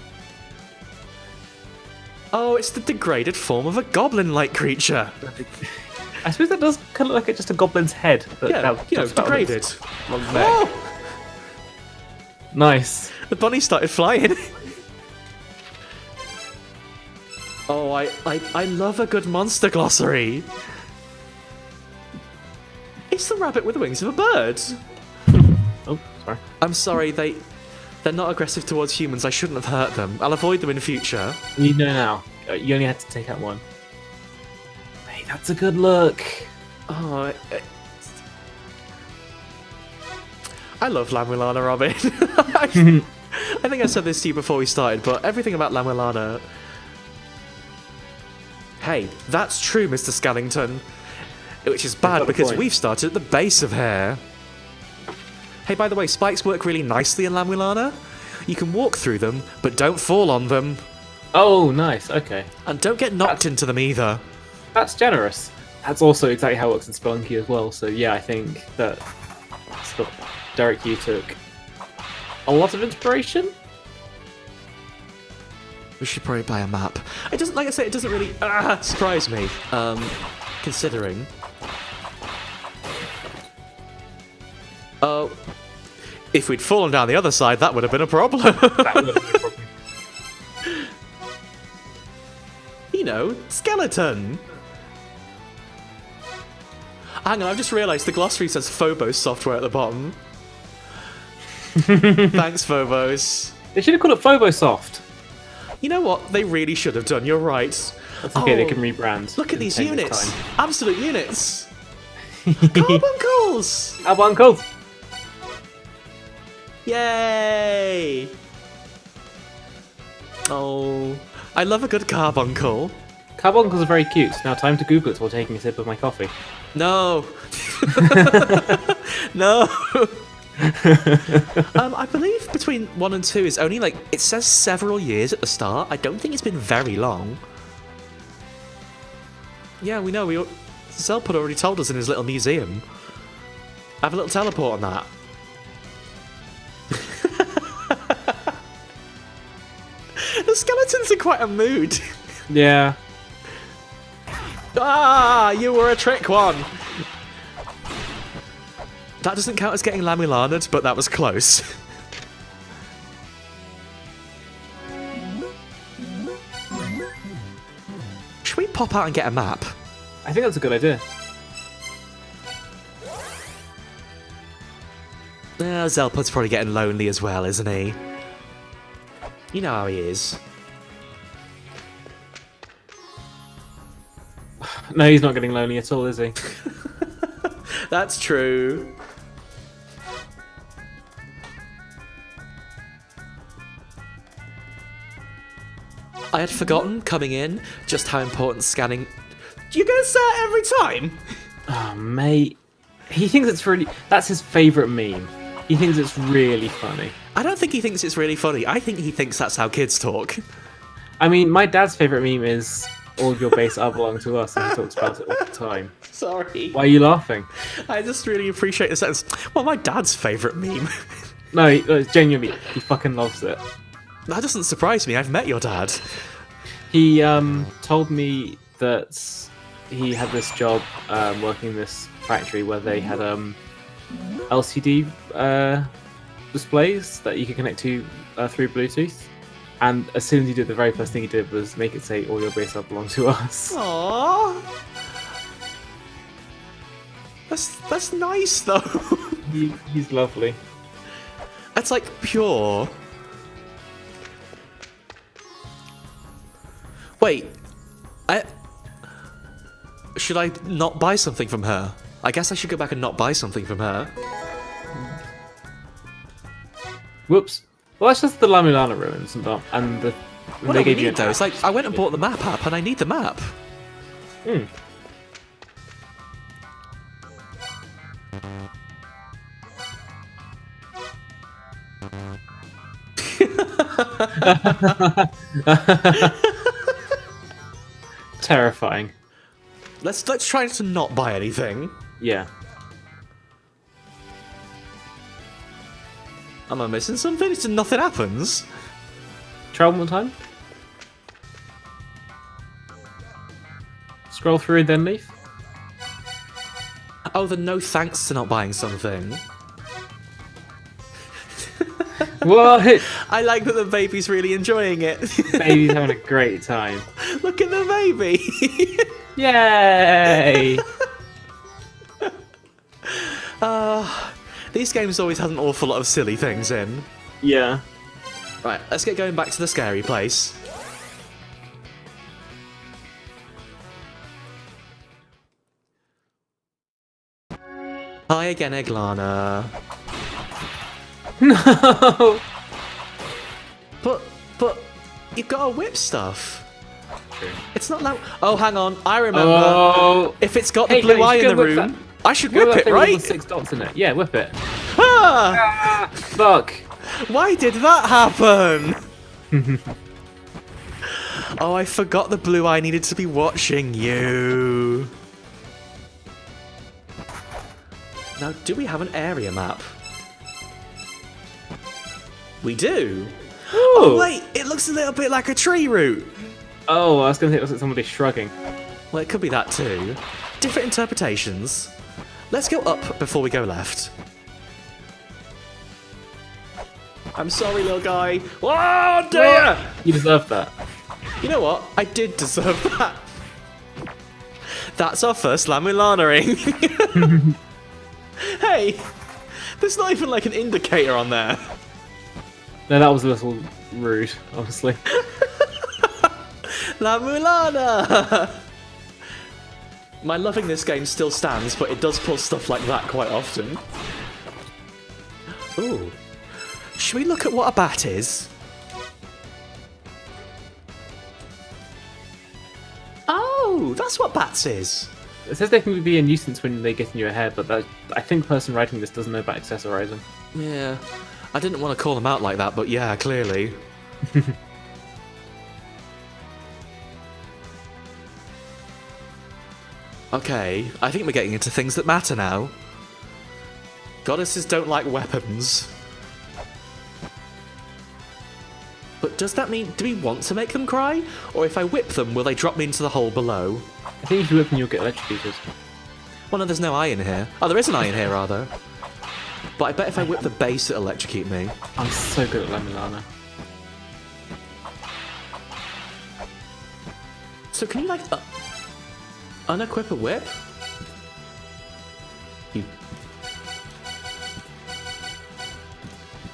Oh, it's the degraded form of a goblin-like creature. I suppose that does kind of look like just a goblin's head. But Yeah, you know, degraded. Long neck. Oh! Nice. The bunny started flying. Oh, I love a good monster glossary. It's the rabbit with the wings of a bird. Oh, sorry. I'm sorry, they're not aggressive towards humans. I shouldn't have hurt them. I'll avoid them in future. You know now. You only had to take out one. Hey, that's a good look. Oh, I love La-Mulana, Robin. I think I said this to you before we started, but everything about La-Mulana... Hey, that's true, Mr. Skellington. Which is bad because we've started at the base of here. Hey, by the way, spikes work really nicely in La-Mulana. You can walk through them, but don't fall on them. Oh, nice. Okay. And don't get knocked into them either. That's generous. that's also exactly how it works in Spelunky as well. So yeah, I think that Derek, you took a lot of inspiration. We should probably buy a map. It doesn't, like I say, it doesn't really surprise me, considering. Oh, if we'd fallen down the other side, that would have been a problem. That would have been a problem. You know, skeleton. Hang on, I've just realised the glossary says Phobos software at the bottom. Thanks, Phobos. They should have called it Phobosoft. You know what? They really should have done. You're right. That's okay, they can rebrand. Look at these 10 years' units. time. Absolute units. Carbuncles! Carbuncles! Yay! Oh, I love a good carbuncle. Carbuncles are very cute. Now time to Google it while taking a sip of my coffee. No. No. I believe between 1 and 2 is only like, it says several years at the start. I don't think it's been very long. Yeah, we know. Zelpud already told us in his little museum. Have a little teleport on that. The skeletons are quite a mood. Yeah. Ah, you were a trick one. That doesn't count as getting La-Mulana, but that was close. Should we pop out and get a map? I think that's a good idea. Zelpud's probably getting lonely as well, isn't he? You know how he is. No, he's not getting lonely at all, is he? That's true. I had forgotten, coming in, just how important scanning... You're gonna say it every time? Oh, mate. He thinks it's really... That's his favourite meme. He thinks it's really funny. I don't think he thinks it's really funny. I think he thinks that's how kids talk. I mean, my dad's favourite meme is all of your base are belong to us, and he talks about it all the time. Sorry. Why are you laughing? I just really appreciate the sentence. Well, my dad's favourite meme. No, genuinely, he fucking loves it. That doesn't surprise me. I've met your dad. He told me that he had this job working in this factory where they had LCD displays that you could connect to through Bluetooth. And as soon as he did, the very first thing he did was make it say, all your base up belong to us. Aww. That's nice, though. He's lovely. That's like pure. Wait. Should I not buy something from her? I guess I should go back and not buy something from her. Whoops. Well, that's just the La-Mulana ruins, and the. What do we need, though? It's like, I went and bought the map app, and I need the map. Hmm. Terrifying. Let's try to not buy anything. Yeah. Am I missing something? It's nothing happens. Try one more time. Scroll through and then leave. Oh, the no thanks to not buying something. What? I like that the baby's really enjoying it. Baby's having a great time. Look at the baby. Yay! These games always have an awful lot of silly things in. Yeah. Right, let's get going back to the scary place. Hi again, Eglana. No! But, you've got to whip stuff. True. It's not that... Oh, hang on, I remember. Oh. If it's got the Hey, blue no, eye you in should the whip room, that. I should Go whip that it, thing with right? the 6 dots in it. Yeah, whip it. Ah! Fuck! Why did that happen? Oh, I forgot the blue eye needed to be watching you. Now, do we have an area map? We do. Ooh. Oh wait, it looks a little bit like a tree root. Oh, I was going to say it looks like somebody shrugging. Well, it could be that too. Different interpretations. Let's go up before we go left. I'm sorry, little guy. Oh dear! You deserve that. You know what? I did deserve that. That's our first La-Mulana-ing. Hey, there's not even like an indicator on there. No, that was a little rude, honestly. La-Mulana! My loving this game still stands, but it does pull stuff like that quite often. Ooh. Should we look at what a bat is? Oh, that's what bats is. It says they can be a nuisance when they get in your hair, but I think the person writing this doesn't know about accessorizing. Yeah. I didn't want to call them out like that, but yeah, clearly. Okay, I think we're getting into things that matter now. Goddesses don't like weapons. But does that mean, do we want to make them cry? Or if I whip them, will they drop me into the hole below? I think if you whip them, you'll get electrocuted. Well, no, there's no eye in here. Oh, there is an eye in here, rather. But I bet if I whip the base, it'll electrocute me. I'm so good at La-Mulana. So can you, like, unequip a whip?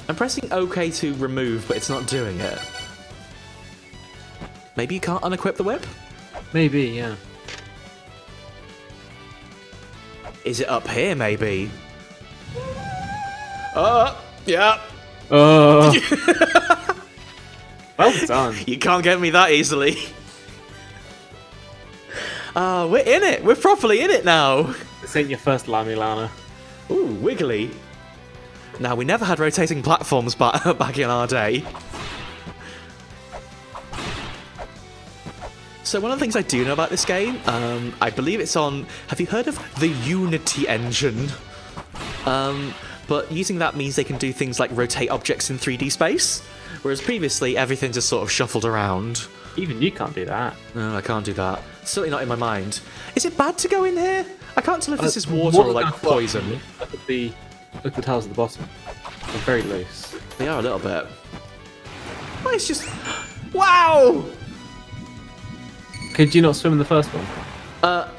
I'm pressing OK to remove, but it's not doing it. Maybe you can't unequip the whip? Maybe, yeah. Is it up here, maybe? Oh, yeah. Oh. Well done. You can't get me that easily. We're in it. We're properly in it now. This ain't your first La-Mulana. Ooh, wiggly. Now, we never had rotating platforms back in our day. So one of the things I do know about this game, I believe it's on... Have you heard of the Unity engine? But using that means they can do things like rotate objects in 3D space, whereas previously everything just sort of shuffled around. Even you can't do that. No, I can't do that. Certainly not in my mind. Is it bad to go in here? I can't tell if this is water or like poison. Look at the tiles at the bottom. They're very loose. They are a little bit. Oh, it's just... Wow! Could you not swim in the first one?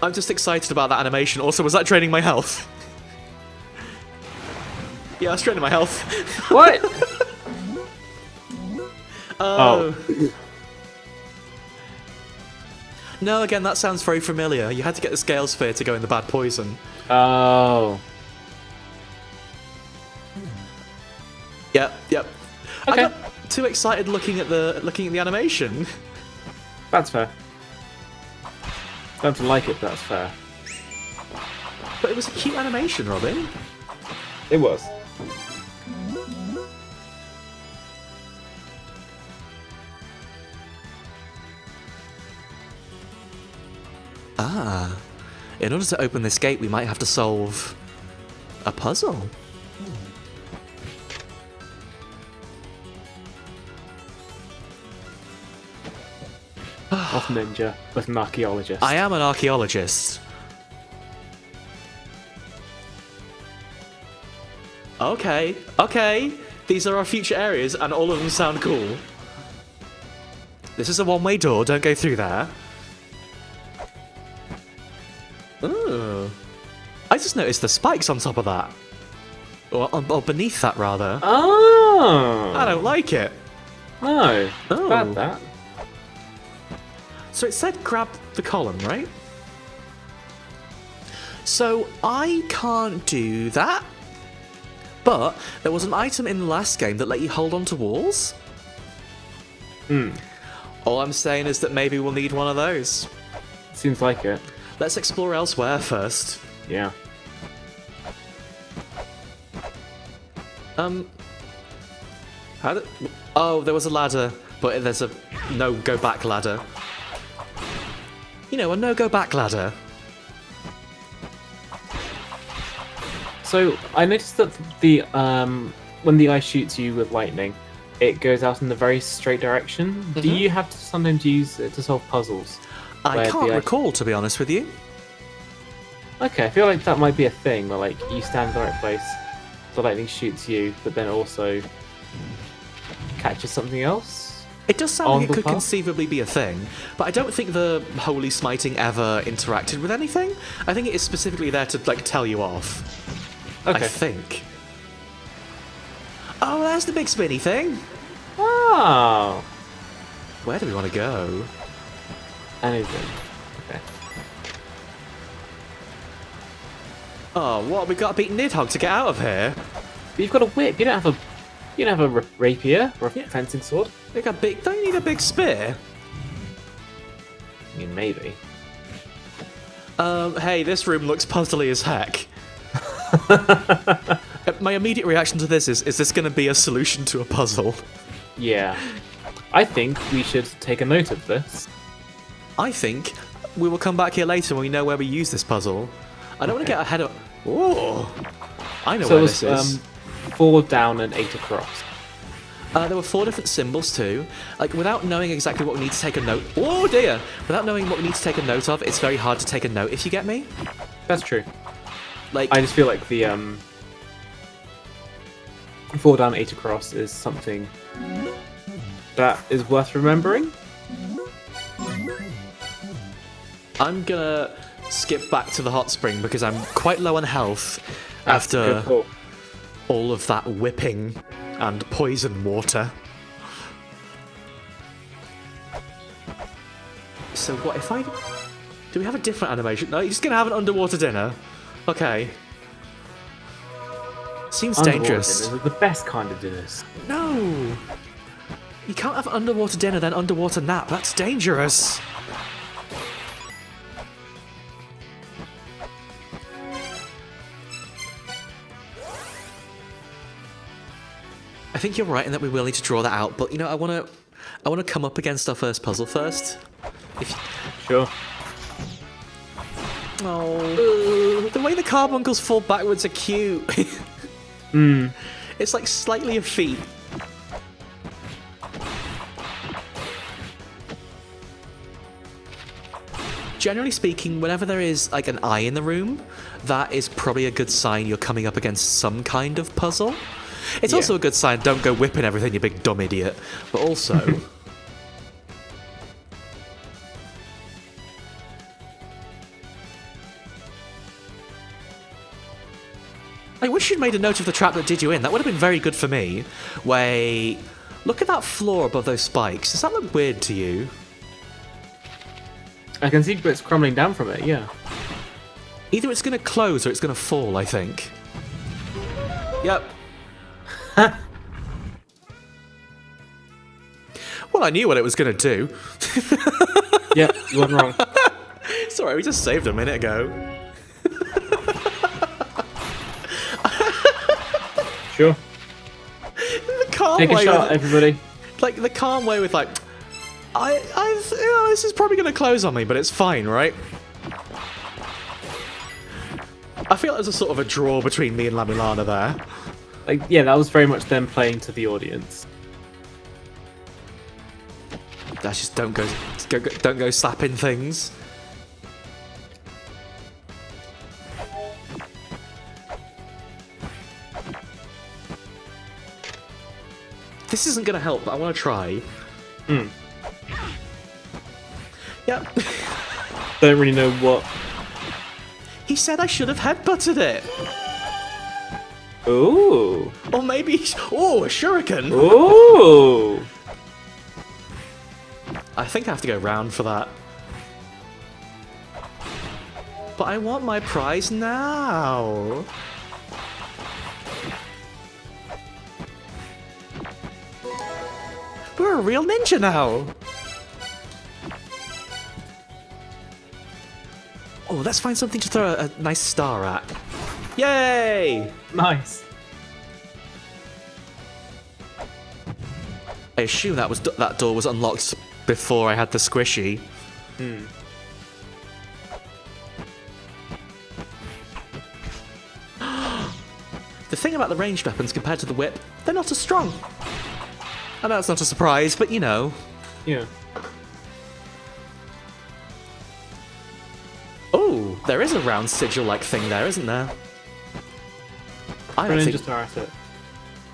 I'm just excited about that animation. Also, was that draining my health? Yeah, it's draining my health. What? Oh. No, again, that sounds very familiar. You had to get the scale sphere to go in the bad poison. Oh. Yep. Okay. I got too excited looking at the animation. That's fair. Don't like it, but that's fair. But it was a cute animation, Robin. It was. Ah. In order to open this gate, we might have to solve a puzzle. Off ninja, but an archaeologist. I am an archaeologist. Okay. These are our future areas, and all of them sound cool. This is a one-way door, don't go through there. Ooh. I just noticed the spikes on top of that. Or beneath that, rather. Oh! I don't like it. No. Oh. Bad, that. So it said grab the column, right? So I can't do that. But there was an item in the last game that let you hold on to walls. All I'm saying is that maybe we'll need one of those. Seems like it. Let's explore elsewhere first. Yeah. Oh, there was a ladder, but there's a no go back ladder. You know, a no go back ladder. So I noticed that the when the ice shoots you with lightning, it goes out in a very straight direction. Do you have to sometimes use it to solve puzzles? I can't recall, to be honest with you. Okay, I feel like that might be a thing where like you stand in the right place, the lightning shoots you, but then also catches something else. It does sound like it could conceivably be a thing, but I don't think the holy smiting ever interacted with anything. I think it is specifically there to like tell you off. Okay. I think. Oh, there's the big spinny thing. Oh. Where do we want to go? Anything. Okay. Oh, what? We've got to beat Nidhogg to get out of here. But you've got a whip. You don't have a rapier or a fencing sword. They got big. Don't you need a big spear? I mean, maybe. Hey, this room looks puzzly as heck. My immediate reaction to this is this going to be a solution to a puzzle? Yeah. I think we should take a note of this. I think we will come back here later when we know where we use this puzzle. I don't want to get ahead of... Oh, I know where this is. 4 down and 8 across. There were 4 different symbols too. Like, without knowing exactly what we need to take a note... Oh dear! Without knowing what we need to take a note of, it's very hard to take a note, if you get me. That's true. Like, I just feel like the 4 down, 8 across is something that is worth remembering. I'm gonna skip back to the hot spring because I'm quite low on health after all of that whipping and poison water. So what if I... Do we have a different animation? No, you're just gonna have an underwater dinner? Okay. Seems dangerous. Dinners are the best kind of dinners. No! You can't have underwater dinner then underwater nap. That's dangerous. I think you're right in that we will need to draw that out, but you know, I want to come up against our first puzzle first. Sure. Oh, the way the carbuncles fall backwards are cute. It's like slightly a feat. Generally speaking, whenever there is like an eye in the room, that is probably a good sign you're coming up against some kind of puzzle. It's also a good sign, don't go whipping everything, you big dumb idiot. But also... I wish you'd made a note of the trap that did you in. That would have been very good for me. Wait, look at that floor above those spikes. Does that look weird to you? I can see bits crumbling down from it, yeah. Either it's going to close or it's going to fall, I think. Yep. Well, I knew what it was going to do. Yep, you weren't wrong. Sorry, we just saved a minute ago. Sure. The calm Take a way shot, with, everybody. like the calm way with like, this is probably going to close on me, but it's fine, right? I feel there's a sort of a draw between me and La-Mulana there. Like, yeah, that was very much them playing to the audience. That's just don't go slapping things. This isn't gonna help, but I want to try. Yep. Don't really know what. He said I should have headbutted it. Ooh. Or maybe... Oh, a shuriken. Ooh. I think I have to go round for that. But I want my prize now. We're a real ninja now. Oh, let's find something to throw a nice star at. Yay! Nice. I assume that door was unlocked before I had the squishy. The thing about the ranged weapons compared to the whip, they're not as strong. I know it's not a surprise, but you know. Yeah. Oh, there is a round sigil-like thing there, isn't there? I For a don't ninja think... star at it.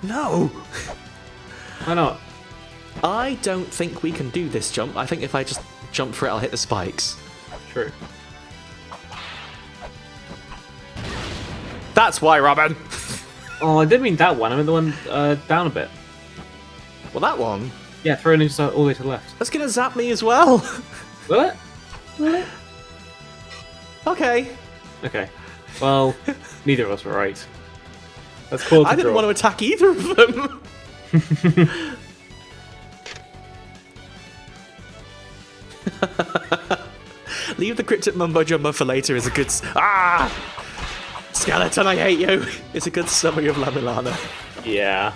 No! Why not? I don't think we can do this jump. I think if I just jump for it, I'll hit the spikes. True. That's why, Robin! Oh, I didn't mean that one. I meant the one down a bit. Well, that one? Yeah, throw a ninja star all the way to the left. That's gonna zap me as well! Will it? Will it? Okay. Okay. Well, neither of us were right. Let's call it a I didn't draw. want to attack either of them! Leave the cryptic mumbo jumbo for later is a good... Ah! Skeleton, I hate you! It's a good summary of La-Mulana. Yeah.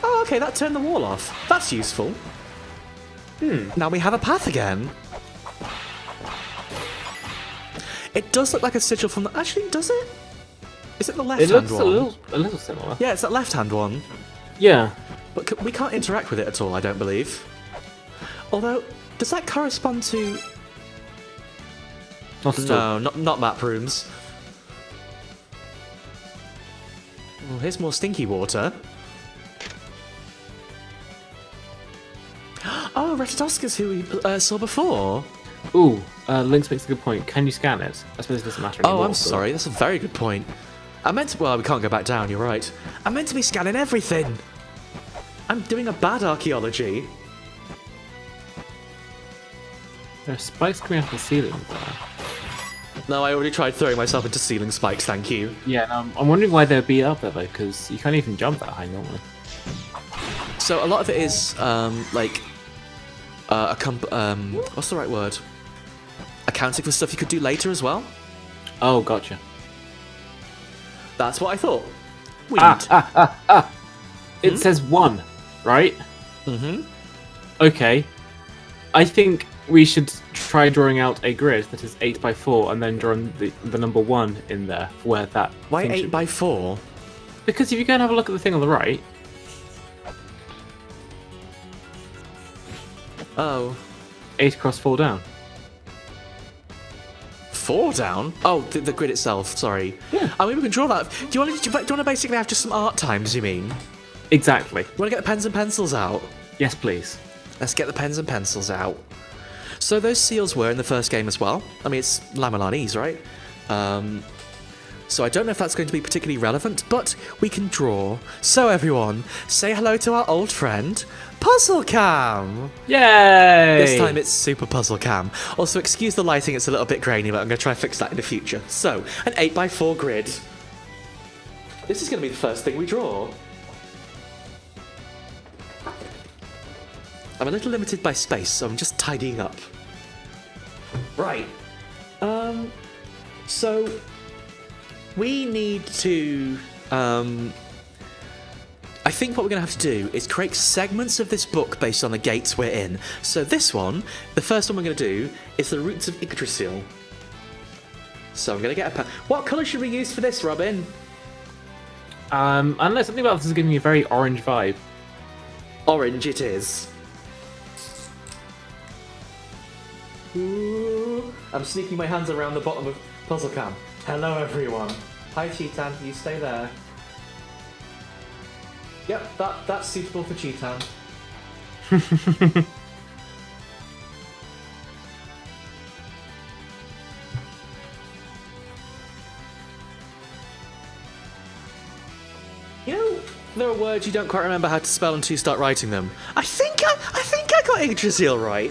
Oh, okay, that turned the wall off. That's useful. Now we have a path again. It does look like a sigil from the... Actually, does it? Is it the It left-hand looks one? a little similar. Yeah, it's that left-hand one. Yeah. But we can't interact with it at all, I don't believe. Although, does that correspond to... Not at all. No, not map rooms. Well, here's more stinky water. Oh, Ratatoskers, who we saw before. Ooh, Lynx makes a good point. Can you scan it? I suppose it doesn't matter anymore. Oh, I'm sorry. That's a very good point. I meant to... Well, we can't go back down, you're right. I meant to be scanning everything. I'm doing a bad archaeology. There are spikes coming out of the ceiling there. No, I already tried throwing myself into ceiling spikes, thank you. Yeah, no, I'm wondering why they'd be up there, though, because you can't even jump that high normally. So a lot of it is, like... what's the right word? Accounting for stuff you could do later as well. Oh, gotcha. That's what I thought. Weird. It says 1, right? Mm-hmm. Okay. I think we should try drawing out a grid that is 8x4 and then drawing the number 1 in there for where that... Why thing should- 8x4? Because if you go and have a look at the thing on the right... Oh. 8 across 4 down. 4 down? Oh, the grid itself, sorry. Yeah. I mean, we can draw that. Do you want to basically have just some art times, you mean? Exactly. You want to get the pens and pencils out? Yes, please. Let's get the pens and pencils out. So those seals were in the first game as well. I mean, it's La-Mulanese, right? So I don't know if that's going to be particularly relevant, but we can draw. So everyone, say hello to our old friend, Puzzle Cam! Yay! This time it's Super Puzzle Cam. Also, excuse the lighting, it's a little bit grainy, but I'm going to try and fix that in the future. So, an 8x4 grid. This is going to be the first thing we draw. I'm a little limited by space, so I'm just tidying up. Right. So we need to I think what we're going to have to do is create segments of this book based on the gates we're in. So this one, the first one we're going to do is the roots of Yggdrasil. So I'm going to get a pen. What colour should we use for this, Robin? I don't know, something about this is giving me a very orange vibe. Orange it is. Ooh, I'm sneaking my hands around the bottom of Puzzle Cam. Hello everyone. Hi Cheetan, you stay there. Yep, that's suitable for Cheetan. You know, there are words you don't quite remember how to spell until you start writing them. I think I got Yggdrasil right.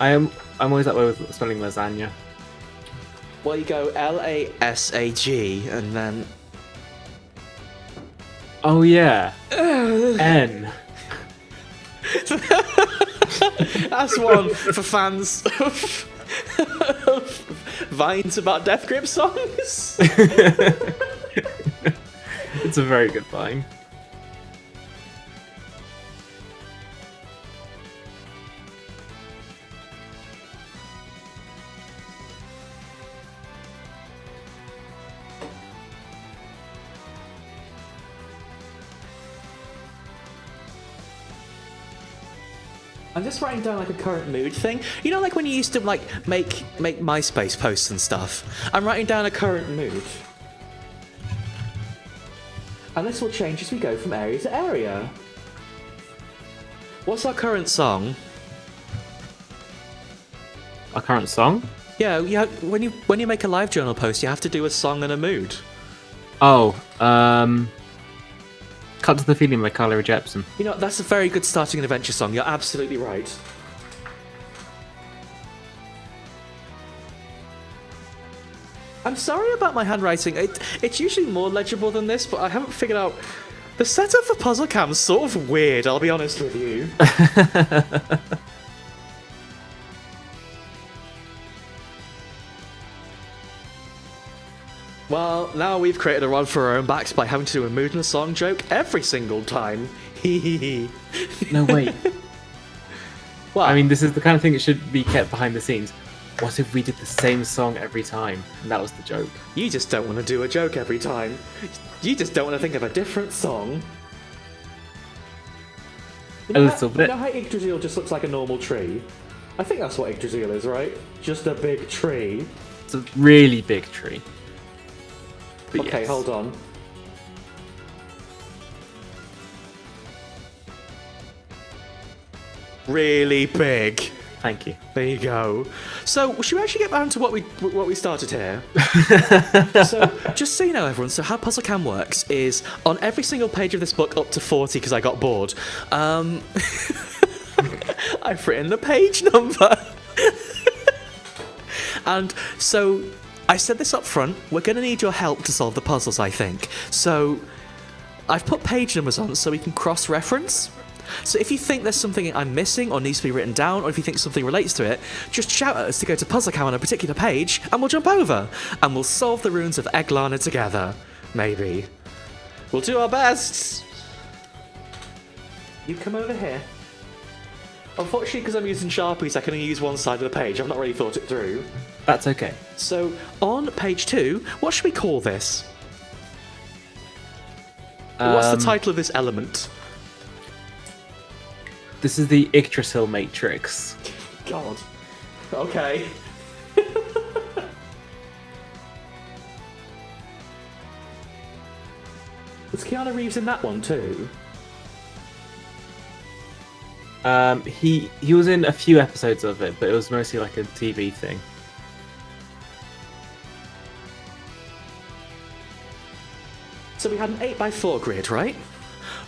I'm always that way with spelling lasagna. Well, you go Lasag and then... Oh yeah. N. That's one for fans of Vines about Death Grip songs. It's a very good vine. I'm just writing down like a current mood thing. You know, like when you used to like make MySpace posts and stuff. I'm writing down a current mood. And this will change as we go from area to area. What's our current song? Our current song? Yeah, when you make a live journal post, you have to do a song and a mood. Oh, Cut to the Feeling by Carly Rae Jepsen. You know, that's a very good starting an adventure song. You're absolutely right. I'm sorry about my handwriting. It's usually more legible than this, but I haven't figured out... The setup for Puzzle Cam's sort of weird, I'll be honest with you. Well, now we've created a run for our own backs by having to do a mood and a song joke every single time. Hee. No, wait. Well, I mean, this is the kind of thing that should be kept behind the scenes. What if we did the same song every time? And that was the joke. you just don't want to do a joke every time. You just don't want to think of a different song. A little bit. You know how Yggdrasil just looks like a normal tree? I think that's what Yggdrasil is, right? Just a big tree. It's a really big tree. But Okay, yes. hold on. Really big. Thank you. There you go. So, should we actually get back to what we started here? So, just so you know, everyone, so how Puzzle Cam works is on every single page of this book, up to 40, because I got bored. I've written the page number. And so, I said this up front. We're going to need your help to solve the puzzles, I think. So, I've put page numbers on so we can cross-reference. So if you think there's something I'm missing or needs to be written down, or if you think something relates to it, just shout at us to go to PuzzleCam on a particular page, and we'll jump over, and we'll solve the runes of Yggdrasil together. Maybe. We'll do our best! You come over here. Unfortunately, because I'm using Sharpies, I can only use one side of the page. I've not really thought it through. That's okay. So, on page 2, what should we call this? What's the title of this element? This is the Yggdrasil Matrix. God. Okay. Was Keanu Reeves in that one too? He was in a few episodes of it, but it was mostly like a TV thing. So we had an 8x4 grid, right?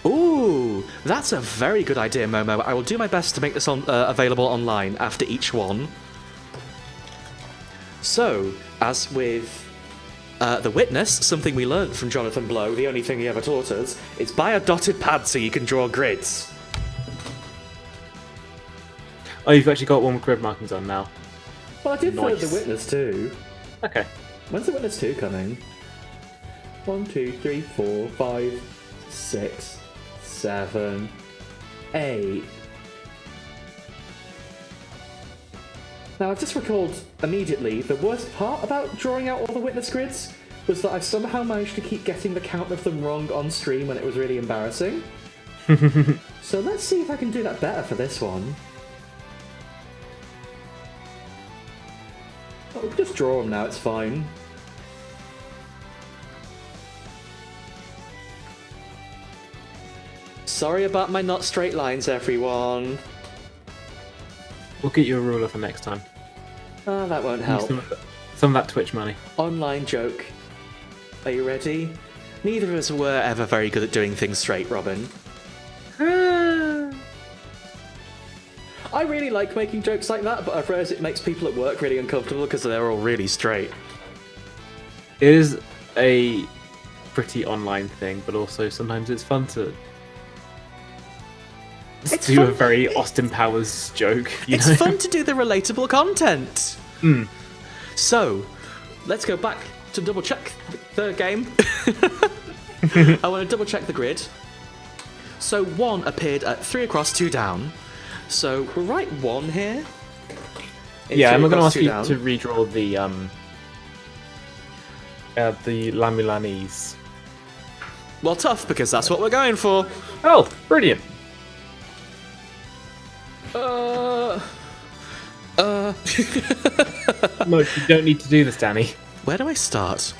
Ooh, that's a very good idea, Momo. I will do my best to make this available online after each one. So, as with The Witness, something we learned from Jonathan Blow, the only thing he ever taught us, is buy a dotted pad so you can draw grids. Oh, you've actually got one with grid markings on now. Well, I did for Nice. The Witness too. Okay. When's The Witness 2 coming? 1, 2, 3, 4, 5, 6, 7, 8. Now, I've just recalled immediately the worst part about drawing out all the witness grids was that I've somehow managed to keep getting the count of them wrong on stream when it was really embarrassing. So let's see if I can do that better for this one. Oh, we can just draw them now, it's fine. Sorry about my not straight lines, everyone. We'll get you a ruler for next time. Ah, that won't help. Some of that Twitch money. Online joke. Are you ready? Neither of us were ever very good at doing things straight, Robin. I really like making jokes like that, but I've realised it makes people at work really uncomfortable because they're all really straight. It is a pretty online thing, but also sometimes it's fun to do a very Austin Powers joke. It's fun to do the relatable content. So, let's go back to double check the game. I want to double check the grid. So 1 appeared at 3 across, 2 down. So we'll write 1 here. Yeah, I'm not going to ask you down. to redraw the La-Mulanese. Well, tough, because that's what we're going for. Oh, brilliant. Uh... Look, you don't need to do this, Danny. Where do I start?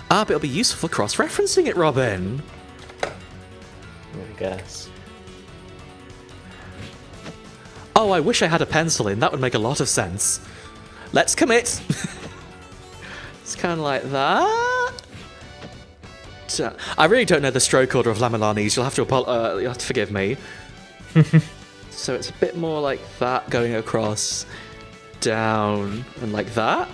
But it'll be useful for cross-referencing it, Robin. I guess. Oh, I wish I had a pencil in. That would make a lot of sense. Let's commit. It's kind of like that. I really don't know the stroke order of La-Mulanas. You'll have to forgive me. So it's a bit more like that, going across, down, and like that.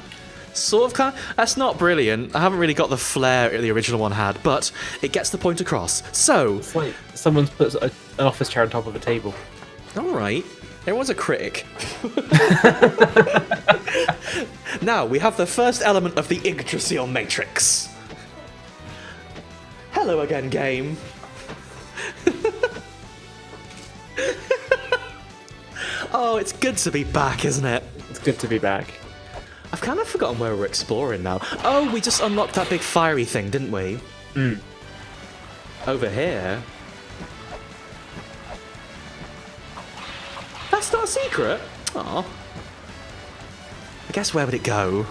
Sort of, kind of. That's not brilliant. I haven't really got the flair the original one had, but it gets the point across. So, It's like someone's put an office chair on top of a table. all right. Everyone's a critic. Now, we have the first element of the Yggdrasil matrix. Hello again, game. Oh, it's good to be back, isn't it? It's good to be back. I've kind of forgotten where we're exploring now. Oh, we just unlocked that big fiery thing, didn't we? Over here. That's not a secret. Aw. I guess where would it go?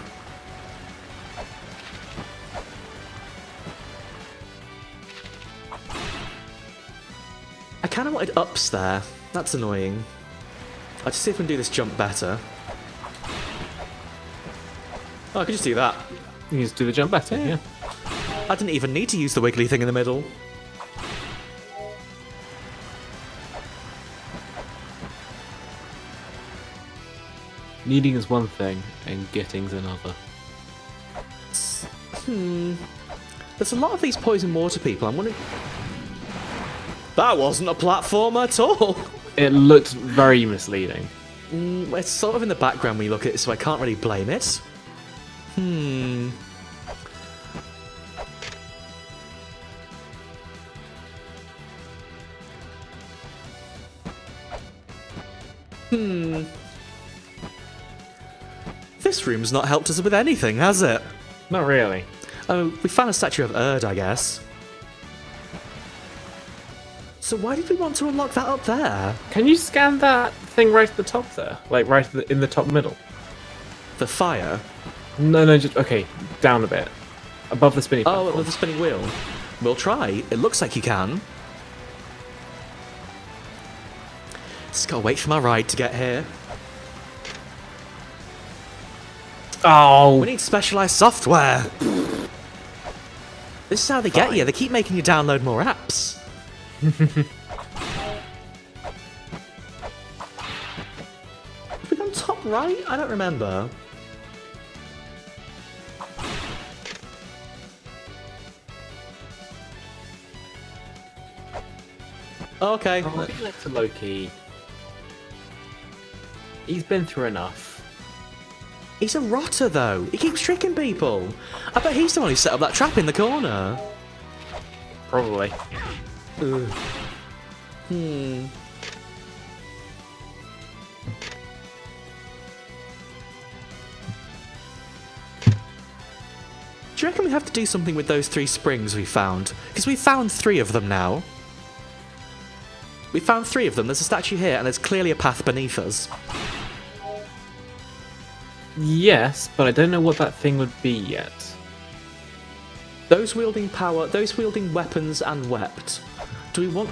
I kind of wanted ups there. That's annoying. I'll just see if I can do this jump better. Oh, I could just do that. You can just do the jump better, yeah. I didn't even need to use the wiggly thing in the middle. Needing is one thing, and getting's another. There's a lot of these poison water people. I'm wondering... That wasn't a platform at all. It looked very misleading. It's sort of in the background when you look at it, so I can't really blame it. This room's not helped us with anything, has it? Not really. Oh, we found a statue of Erd, I guess. So why did we want to unlock that up there? Can you scan that thing right at the top there? Like right in the top middle? The fire? No, just... Okay, down a bit. Above the spinning platform. Oh, above the spinning wheel. We'll try. It looks like you can. Just gotta wait for my ride to get here. Oh! We need specialised software. This is how they get you. They keep making you download more apps. Have we gone top right? I don't remember. Okay. Oh, I think that's a Loki. He's been through enough. He's a rotter, though. He keeps tricking people. I bet he's the one who set up that trap in the corner. Probably. Ugh. Do you reckon we have to do something with those 3 springs we found? Because we found 3 of them now. We found 3 of them. There's a statue here, and there's clearly a path beneath us. Yes, but I don't know what that thing would be yet. Those wielding power, those wielding weapons and wept. Do we want...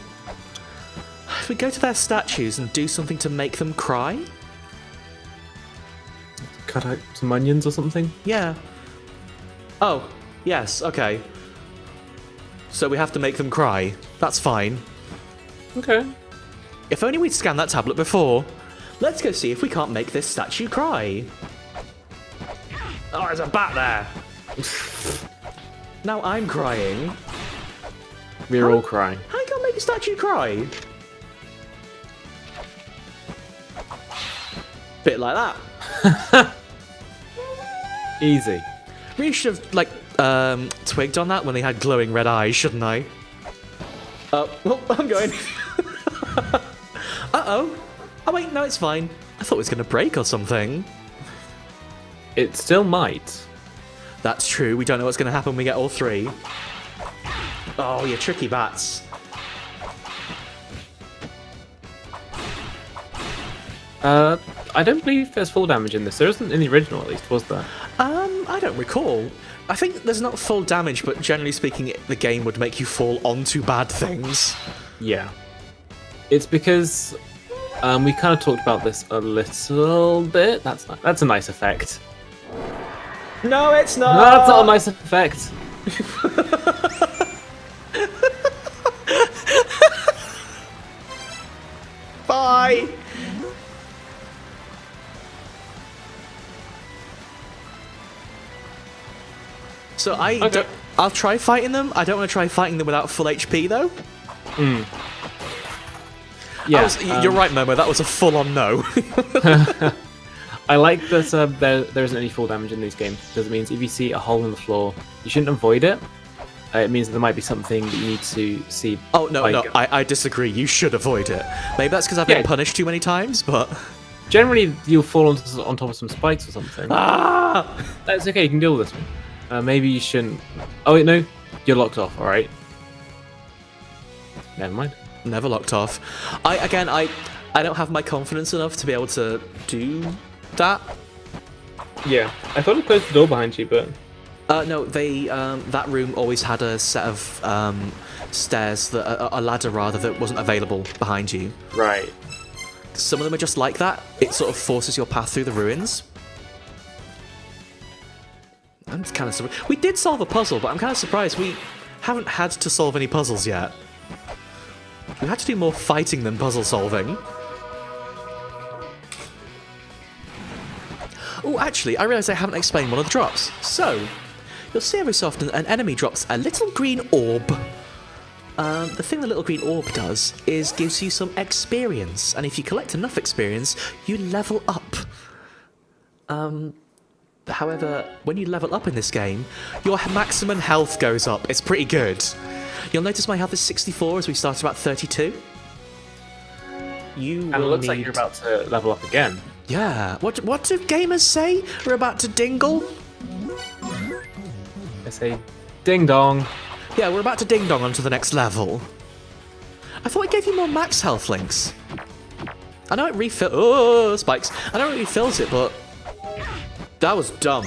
If we go to their statues and do something to make them cry? Cut out some onions or something? Yeah. Oh, yes, okay. So we have to make them cry. That's fine. Okay. If only we'd scanned that tablet before. Let's go see if we can't make this statue cry. Oh, there's a bat there. Now I'm crying. We're all crying. How you gonna make a statue cry? Bit like that. Easy. Really should have, like, twigged on that when they had glowing red eyes, shouldn't I? Oh, I'm going. Uh-oh. Oh, wait, no, it's fine. I thought it was going to break or something. It still might. That's true. We don't know what's going to happen when we get all 3. Oh, you tricky bats. I don't believe there's full damage in this. There isn't in the original, at least, was there? I don't recall. I think there's not full damage, but generally speaking, the game would make you fall onto bad things. Yeah. It's because we kind of talked about this a little bit. That's a nice effect. No, it's not! No, that's not a nice effect. Bye! So I'll try fighting them. I don't want to try fighting them without full HP though. Yeah, you're right, Momo. That was a full-on no. I like that there isn't any full damage in these games, because it means if you see a hole in the floor, you shouldn't avoid it. It means that there might be something that you need to see. Oh no, I disagree. You should avoid it. Maybe that's because I've been punished too many times, but generally you'll fall on top of some spikes or something. Ah! That's okay. You can deal with this one. Maybe you shouldn't. Oh wait, no, you're locked off. All right. Never mind. Never locked off. I don't have my confidence enough to be able to do that. Yeah, I thought it closed the door behind you, but no, that room always had a set of stairs, a ladder rather, that wasn't available behind you. Right. Some of them are just like that. It sort of forces your path through the ruins. I'm kind of surprised. We did solve a puzzle, but I'm kind of surprised we haven't had to solve any puzzles yet. We had to do more fighting than puzzle solving. Oh, actually, I realise I haven't explained one of the drops. So, you'll see every so often an enemy drops a little green orb. The thing the little green orb does is gives you some experience, and if you collect enough experience, you level up. However, when you level up in this game, your maximum health goes up. It's pretty good. You'll notice my health is 64 as we started about 32. And it looks like you're about to level up again. Yeah. What do gamers say? We're about to dingle? I say ding dong. Yeah, we're about to ding dong onto the next level. I thought it gave you more max health links. I know it refills. Oh, spikes. I know it refills it, but that was dumb.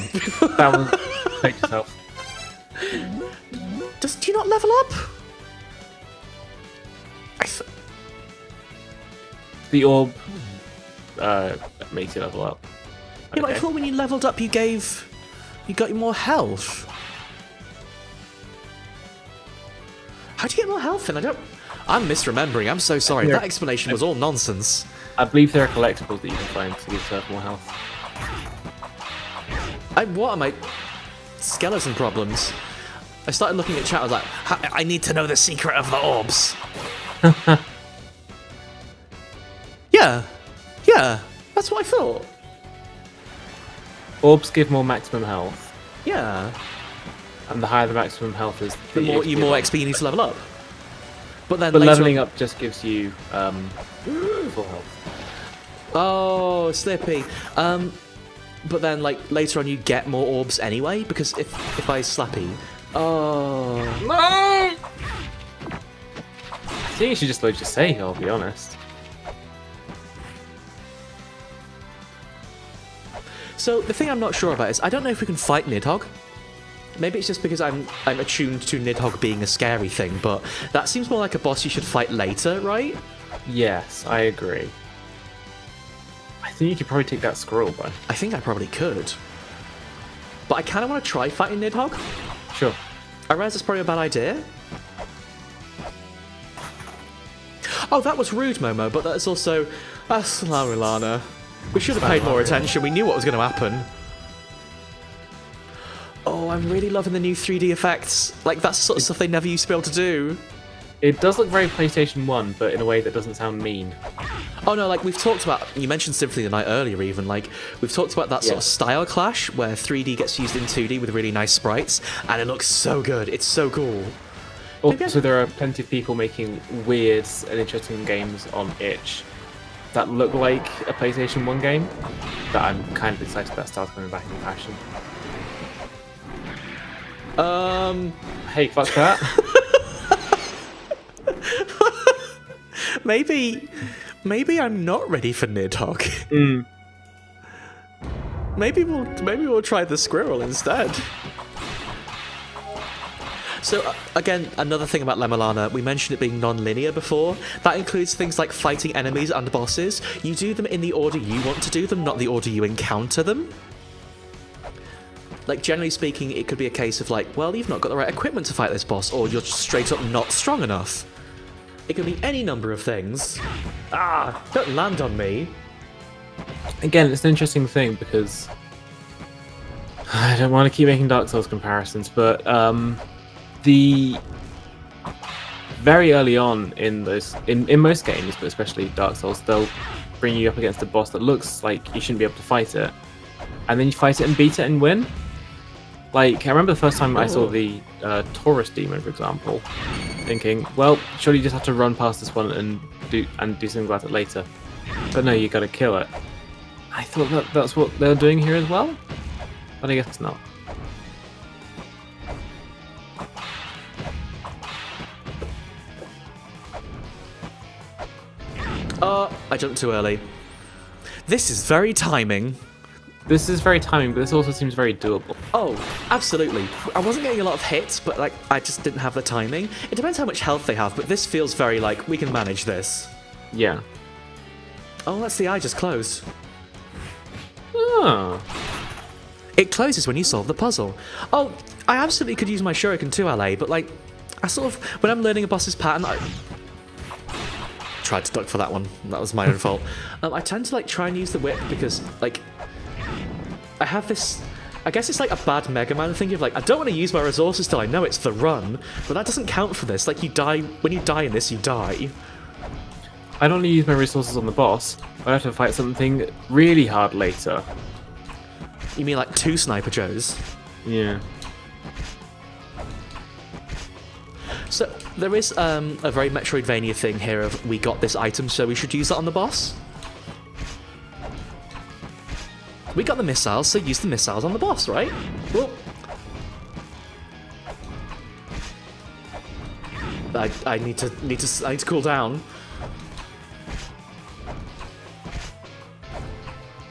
That was take yourself. Do you not level up? The orb makes you level up. Yeah, but I thought when you leveled up, you got you more health. How do you get more health? And I'm misremembering. I'm so sorry. That explanation was all nonsense. I believe there are collectibles that you can find to give yourself more health. What are my skeleton problems? I started looking at chat. I was like, I need to know the secret of the orbs. Yeah, that's what I thought. Orbs give more maximum health. Yeah. And the higher the maximum health is, the more XP you need to level up. But leveling up just gives you full health. Oh, Slippy. But then later on you get more orbs anyway, because if I slappy. Oh no! I think you should just load your save, I'll be honest. So the thing I'm not sure about is I don't know if we can fight Nidhogg. Maybe it's just because I'm attuned to Nidhogg being a scary thing, but that seems more like a boss you should fight later, right? Yes, I agree. I think you could probably take that scroll, though. I think I probably could. But I kind of want to try fighting Nidhogg. Sure. I realize it's probably a bad idea. Oh, that was rude, Momo, but that's also... That's La-Mulana. We should have paid more attention. We knew what was going to happen. Oh, I'm really loving the new 3D effects. Like, that's the sort of stuff they never used to be able to do. It does look very PlayStation 1, but in a way that doesn't sound mean. Oh no, like we've talked about, you mentioned Symphony of the Night earlier even, like we've talked about that sort of style clash where 3D gets used in 2D with really nice sprites, and it looks so good, it's so cool. Also, there are plenty of people making weird and interesting games on itch that look like a PlayStation 1 game that I'm kind of excited that starts coming back in fashion. Hey, fuck that. Maybe maybe I'm not ready for Nidhogg. Mm. Maybe we'll try the squirrel instead. So, again, another thing about La-Mulana, we mentioned it being non-linear before. That includes things like fighting enemies and bosses. You do them in the order you want to do them, not the order you encounter them. Like, generally speaking, it could be a case of like, well, you've not got the right equipment to fight this boss, or you're straight up not strong enough. It can be any number of things. Ah, don't land on me. Again, it's an interesting thing because I don't want to keep making Dark Souls comparisons, but the very early on in most games, but especially Dark Souls, they'll bring you up against a boss that looks like you shouldn't be able to fight it, and then you fight it and beat it and win. Like, I remember the first time I saw the Taurus demon, for example, thinking, well, surely you just have to run past this one and do something about it later. But no, you gotta kill it. I thought that's what they're doing here as well, but I guess not. I jumped too early. This is very timing. This is very timing, but this also seems very doable. Oh, absolutely. I wasn't getting a lot of hits, but like I just didn't have the timing. It depends how much health they have, but this feels very like we can manage this. Yeah. Oh, that's the eye just closed. Oh. It closes when you solve the puzzle. Oh, I absolutely could use my shuriken too, LA, but like, I sort of, when I'm learning a boss's pattern, I tried to duck for that one. That was my own fault. I tend to like try and use the whip because like, I have this, I guess it's like a bad Mega Man thing of like, I don't want to use my resources till I know it's the run, but that doesn't count for this. Like you die, when you die in this, you die. I don't only use my resources on the boss, I have to fight something really hard later. You mean like 2 Sniper Joes? Yeah. So there is a very Metroidvania thing here of we got this item, so we should use that on the boss. We got the missiles, so use the missiles on the boss, right? Well, I need to cool down.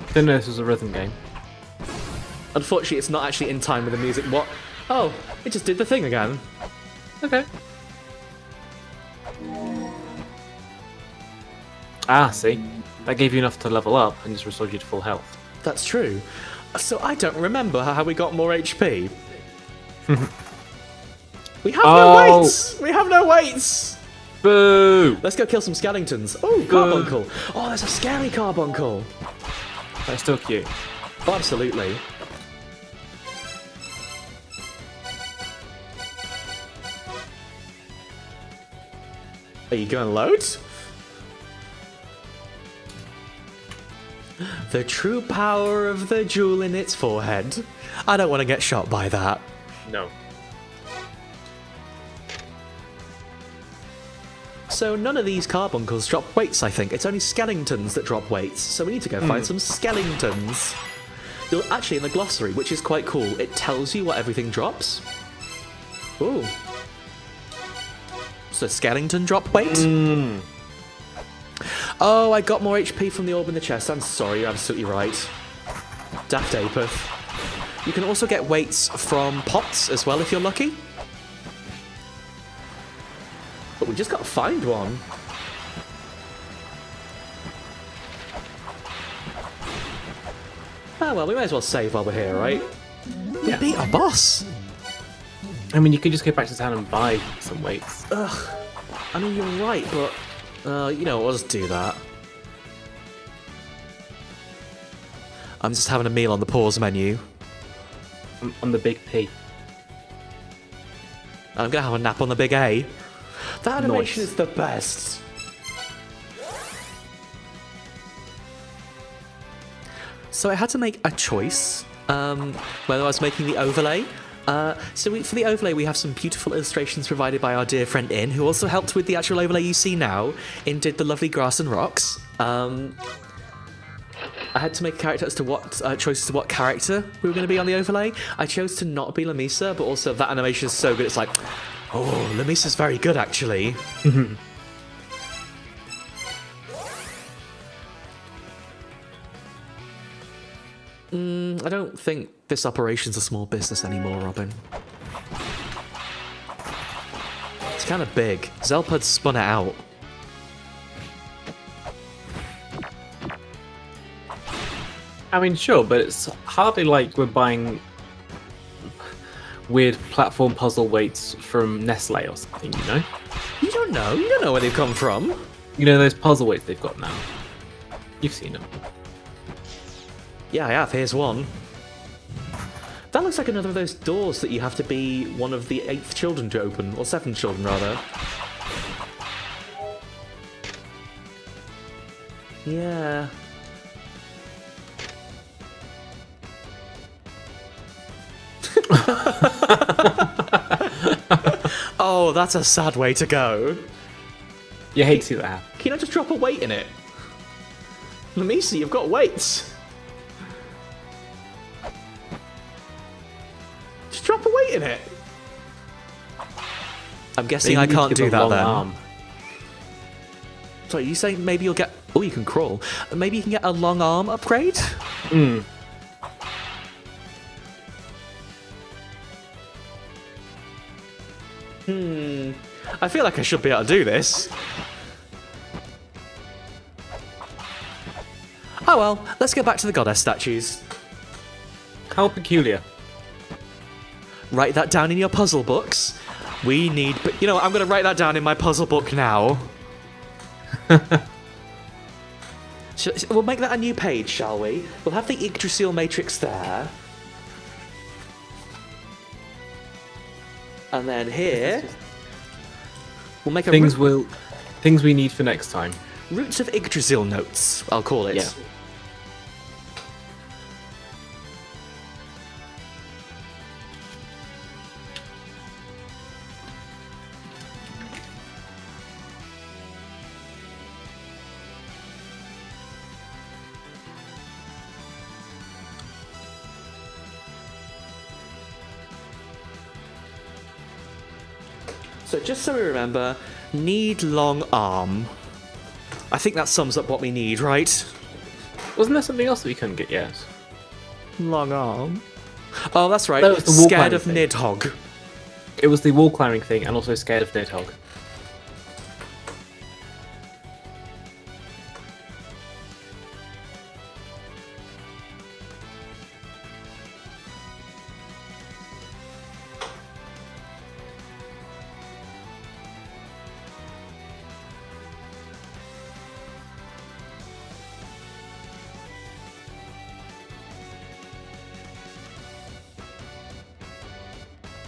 Didn't know this was a rhythm game. Unfortunately, it's not actually in time with the music. What? Oh, it just did the thing again. Okay. Ah, see? That gave you enough to level up and just restored you to full health. That's true. So I don't remember how we got more HP. We have no weights! We have no weights! Boo! Let's go kill some skeletons. Oh, carbuncle. Oh, there's a scary carbuncle. That's still cute. Oh, absolutely. Are you going load? The true power of the jewel in its forehead. I don't want to get shot by that. No. So none of these carbuncles drop weights, I think. It's only skeletons that drop weights. So we need to go find some skeletons. You'll actually, in the glossary, which is quite cool, it tells you what everything drops. Ooh. So skeleton drop weight? Oh, I got more HP from the orb in the chest. I'm sorry, you're absolutely right. Daft Apeth. You can also get weights from pots as well if you're lucky. But we just gotta find one. Oh well, we may as well save while we're here, right? We beat a boss! I mean, you could just go back to town and buy some weights. Ugh. I mean, you're right, but... you know, we'll just do that. I'm just having a meal on the pause menu. On the big P. I'm gonna have a nap on the big A. That animation Nice. is the best. So I had to make a choice whether I was making the overlay. For the overlay, we have some beautiful illustrations provided by our dear friend In, who also helped with the actual overlay you see now. In did the lovely grass and rocks. I had to make a character as to what choices to what character we were going to be on the overlay. I chose to not be Lamisa, but also that animation is so good. It's like, oh, Lamisa's very good actually. I don't think this operation's a small business anymore, Robin. It's kind of big. Zelpud spun it out. I mean, sure, but it's hardly like we're buying weird platform puzzle weights from Nestle or something, you know? You don't know. You don't know where they've come from. You know those puzzle weights they've got now? You've seen them. Yeah, I have. Here's one. That looks like another of those doors that you have to be one of the 8th children to open, or 7th children, rather. Yeah. Oh, that's a sad way to go. You hate to see that happen. Can you not just drop a weight in it? Let me see, you've got weights. Just drop a weight in it. I'm guessing I can't do that then. Arm. Sorry, you say maybe you'll get... Oh, you can crawl. Maybe you can get a long arm upgrade? Hmm. I feel like I should be able to do this. Oh well, let's get back to the goddess statues. How peculiar. Write that down in your puzzle books. We need... But you know what, I'm going to write that down in my puzzle book now. We'll make that a new page, shall we? We'll have the Yggdrasil matrix there. And then here... We'll make a... Things we need for next time. Roots of Yggdrasil notes, I'll call it. Yeah. So just so we remember, need long arm. I think that sums up what we need, right? Wasn't there something else that we couldn't get yet? Long arm. Oh, that's right. That was the wall Scared of climbing Nidhogg. It was the wall climbing thing and also scared of Nidhogg.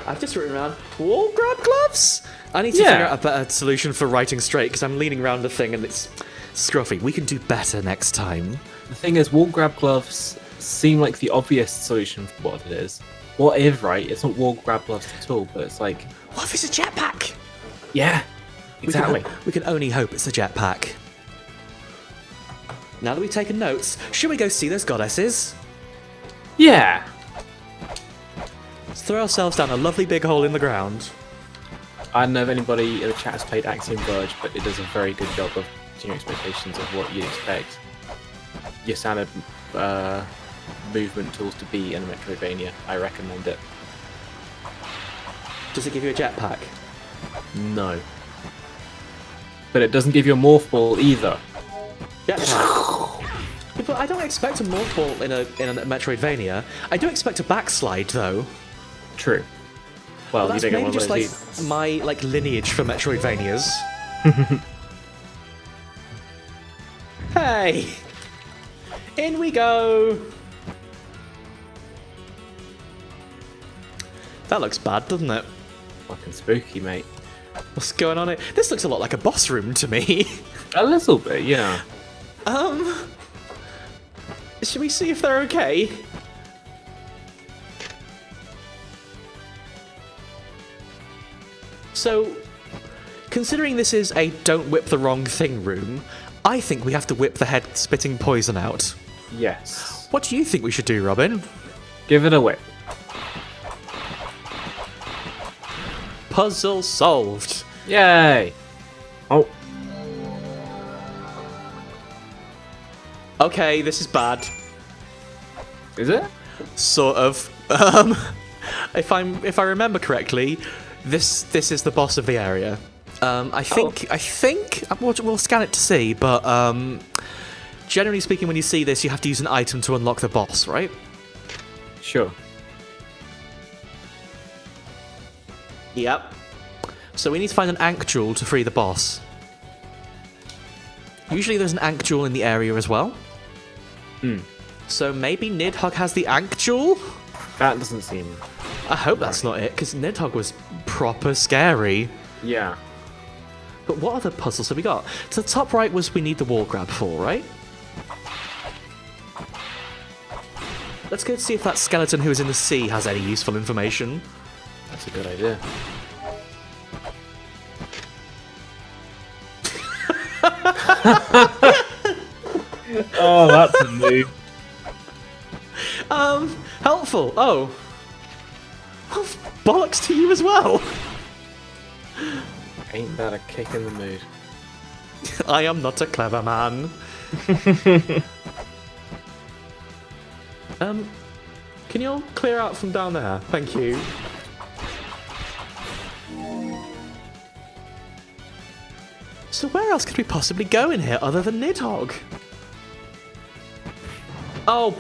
I've just written around wall grab gloves. I need to figure out a better solution for writing straight because I'm leaning around the thing and it's scruffy. We can do better next time. The thing is, wall grab gloves seem like the obvious solution for what it is. What if, right? It's not wall grab gloves at all, but it's like... What if it's a jetpack? Yeah, exactly. We can only hope it's a jetpack. Now that we've taken notes, should we go see those goddesses? Yeah. Let's throw ourselves down a lovely big hole in the ground. I don't know if anybody in the chat has played Axiom Verge, but it does a very good job of setting your expectations of what you'd expect your standard movement tools to be in a Metroidvania. I recommend it. Does it give you a jetpack? No. But it doesn't give you a morph ball either. Jetpack. Yeah, but I don't expect a morph ball in a Metroidvania. I do expect a backslide though. True. Well, That's you don't maybe get one of just those like my lineage for Metroidvanias. Hey! In we go! That looks bad, doesn't it? Fucking spooky, mate. What's going on here? This looks a lot like a boss room to me. A little bit, yeah. Should we see if they're okay? So, considering this is a don't whip the wrong thing room, I think we have to whip the head spitting poison out. Yes. What do you think we should do, Robin? Give it a whip. Puzzle solved. Yay! Oh. Okay, this is bad. Is it? Sort of. If I remember correctly, this is the boss of the area. I think we'll scan it to see, but generally speaking, when you see this, you have to use an item to unlock the boss, right? Sure. Yep. So we need to find an Ankh Jewel to free the boss. Usually there's an Ankh Jewel in the area as well. So maybe Nidhogg has the Ankh Jewel? That doesn't seem... I hope that's not it, because Nidhogg was proper scary. Yeah. But what other puzzles have we got? To the top right was we need the wall grab for, right? Let's go see if that skeleton who is in the sea has any useful information. That's a good idea. Oh, that's a move. Helpful. Oh. Well, bollocks to you as well. Ain't that a kick in the mood? I am not a clever man. Can you all clear out from down there? Thank you. So where else could we possibly go in here other than Nidhogg? Oh.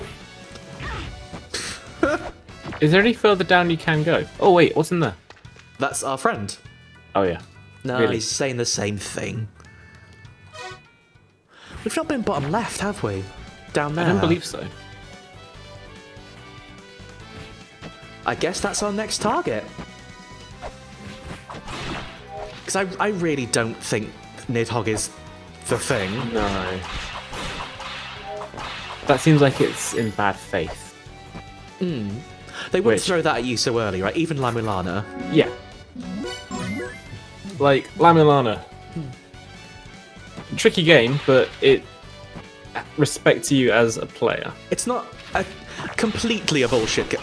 Is there any further down you can go? Oh wait, what's in there? That's our friend. Oh yeah. No, Really? he's saying the same thing. We've not been bottom left, have we? Down there. I don't believe so. I guess that's our next target. Because I really don't think Nidhogg is the thing. No. That seems like it's in bad faith. They wouldn't throw that at you so early, right? Even La-Mulana. Yeah. Like, La-Mulana. Tricky game, but it respects you as a player. It's not completely a bullshit game.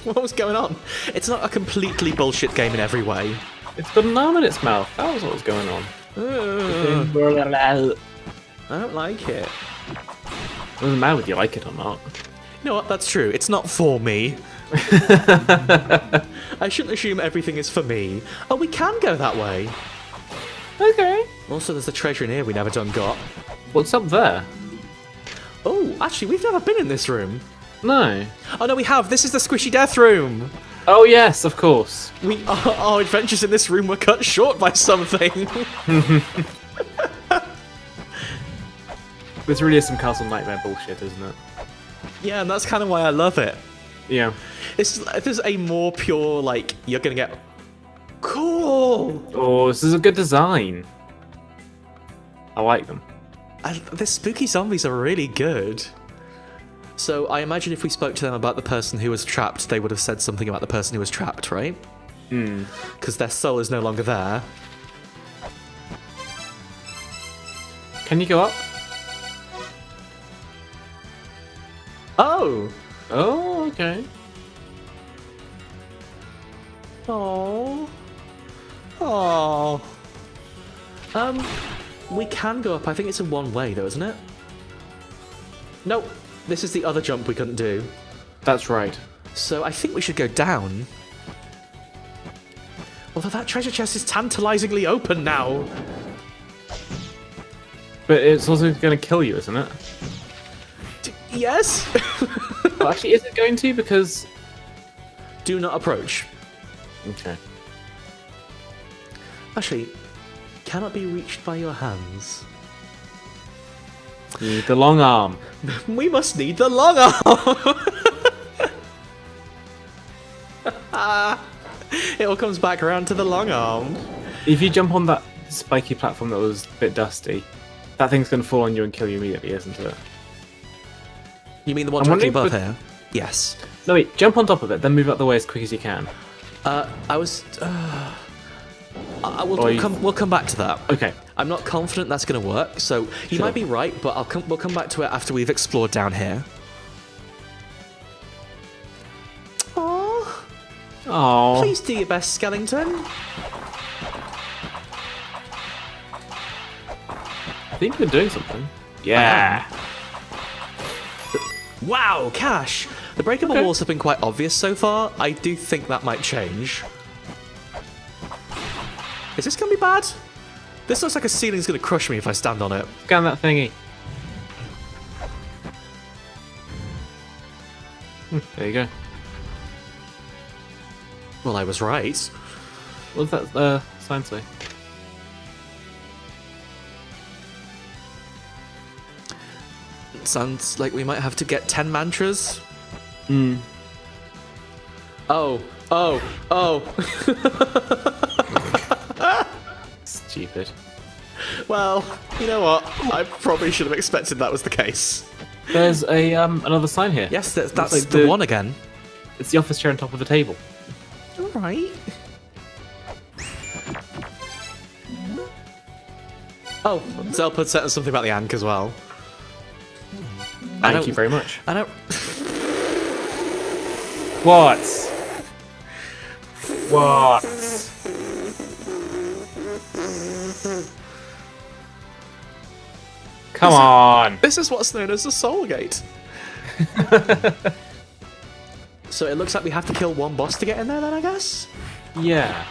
What was going on? It's not a completely bullshit game in every way. It's got an arm in its mouth. That was what was going on. I don't like it. Doesn't matter whether you like it or not. You know what? That's true. It's not for me. I shouldn't assume everything is for me. Oh, we can go that way. Okay. Also, there's a treasure in here we never done got. What's up there? Oh, actually, we've never been in this room. No. Oh, no, we have. This is the Squishy Death Room. Oh yes, of course. Our adventures in this room were cut short by something. This really is some Castle Nightmare bullshit, isn't it? Yeah, and that's kind of why I love it. Yeah. This is a more pure, like, you're gonna get cool. Oh, this is a good design. I like them. The spooky zombies are really good. So I imagine if we spoke to them about the person who was trapped, they would have said something about the person who was trapped, right? Because their soul is no longer there. Can you go up? Oh! Oh, okay. Oh. Oh. We can go up. I think it's in one way, though, isn't it? Nope. This is the other jump we couldn't do. That's right. So I think we should go down. Although that treasure chest is tantalizingly open now. But it's also going to kill you, isn't it? Yes? Well, actually, is it going to? Because... Do not approach. Okay. Actually, cannot be reached by your hands. You need the long arm. We must need the long arm! It all comes back around to the long arm. If you jump on that spiky platform that was a bit dusty, that thing's going to fall on you and kill you immediately, isn't it? You mean the one I'm directly above wondering here? Yes. No, wait, jump on top of it, then move out the way as quick as you can. We'll come back to that. Okay. I'm not confident that's going to work, so you Sure. might be right, but we'll come back to it after we've explored down here. Aww. Oh. Please do your best, Skellington. I think you're doing something. Yeah. Wow, Cash! The breakable Okay. walls have been quite obvious so far. I do think that might change. Is this going to be bad? This looks like a ceiling's going to crush me if I stand on it. Scan that thingy. There you go. Well, I was right. What does that sign say? It sounds like we might have to get 10 mantras. Oh. Stupid. Well, you know what? I probably should have expected that was the case. There's a another sign here. Yes, that's like the one again. It's the office chair on top of a table. All right. Oh, Zelpud sent us something about the Ankh as well. Thank you very much. I don't. What? What? Come on! This is what's known as the Soul Gate. So it looks like we have to kill one boss to get in there, then I guess. Yeah.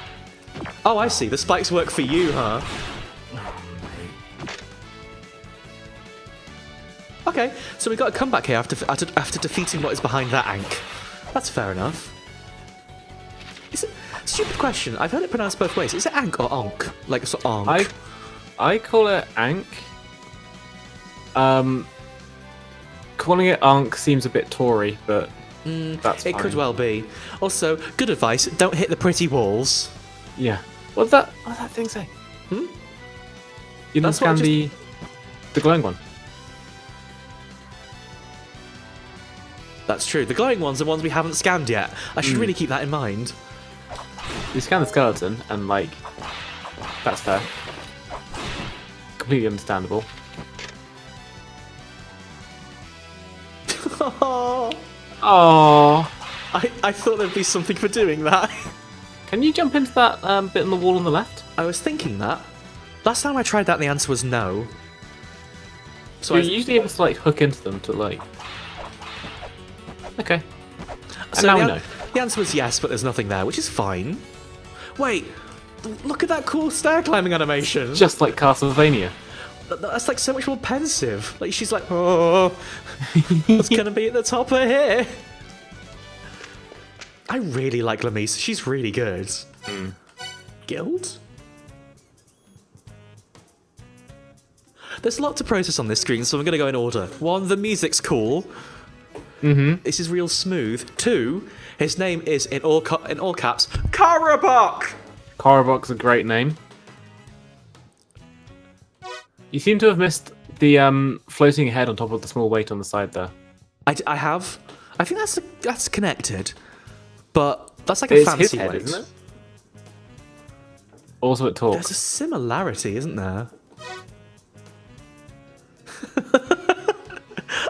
Oh, I see. The spikes work for you, huh? Okay, so we got a comeback here after defeating what is behind that Ankh. That's fair enough. Is it stupid question? I've heard it pronounced both ways. Is it Ankh or Onk? Like so Onk. I call it Ankh. Calling it Ankh seems a bit Tory, but that's fine. It could well be. Also, good advice: don't hit the pretty walls. Yeah. What's that thing say? You didn't That's what I scan the glowing one. That's true. The glowing ones are ones we haven't scanned yet. I should really keep that in mind. You scan the skeleton, and like, that's fair. Completely understandable. Oh. I thought there'd be something for doing that. Can you jump into that bit on the wall on the left? I was thinking that. Last time I tried that, the answer was no. So You're usually able to like hook into them to like. Okay. And now we know. The answer was yes, but there's nothing there, which is fine. Wait, look at that cool stair climbing animation. Just like Castlevania. That's like so much more pensive. Like she's like, oh, what's gonna be at the top of here? I really like Lamisa. She's really good. Guild? There's a lot to process on this screen, so I'm gonna go in order. 1, the music's cool. This is real smooth. 2, his name is in all caps, Karabok. Karabok's a great name. You seem to have missed the floating head on top of the small weight on the side there. I have. I think that's connected, but that's like a It's fancy his head, weight. isn't it? Also, it talks. There's a similarity, isn't there?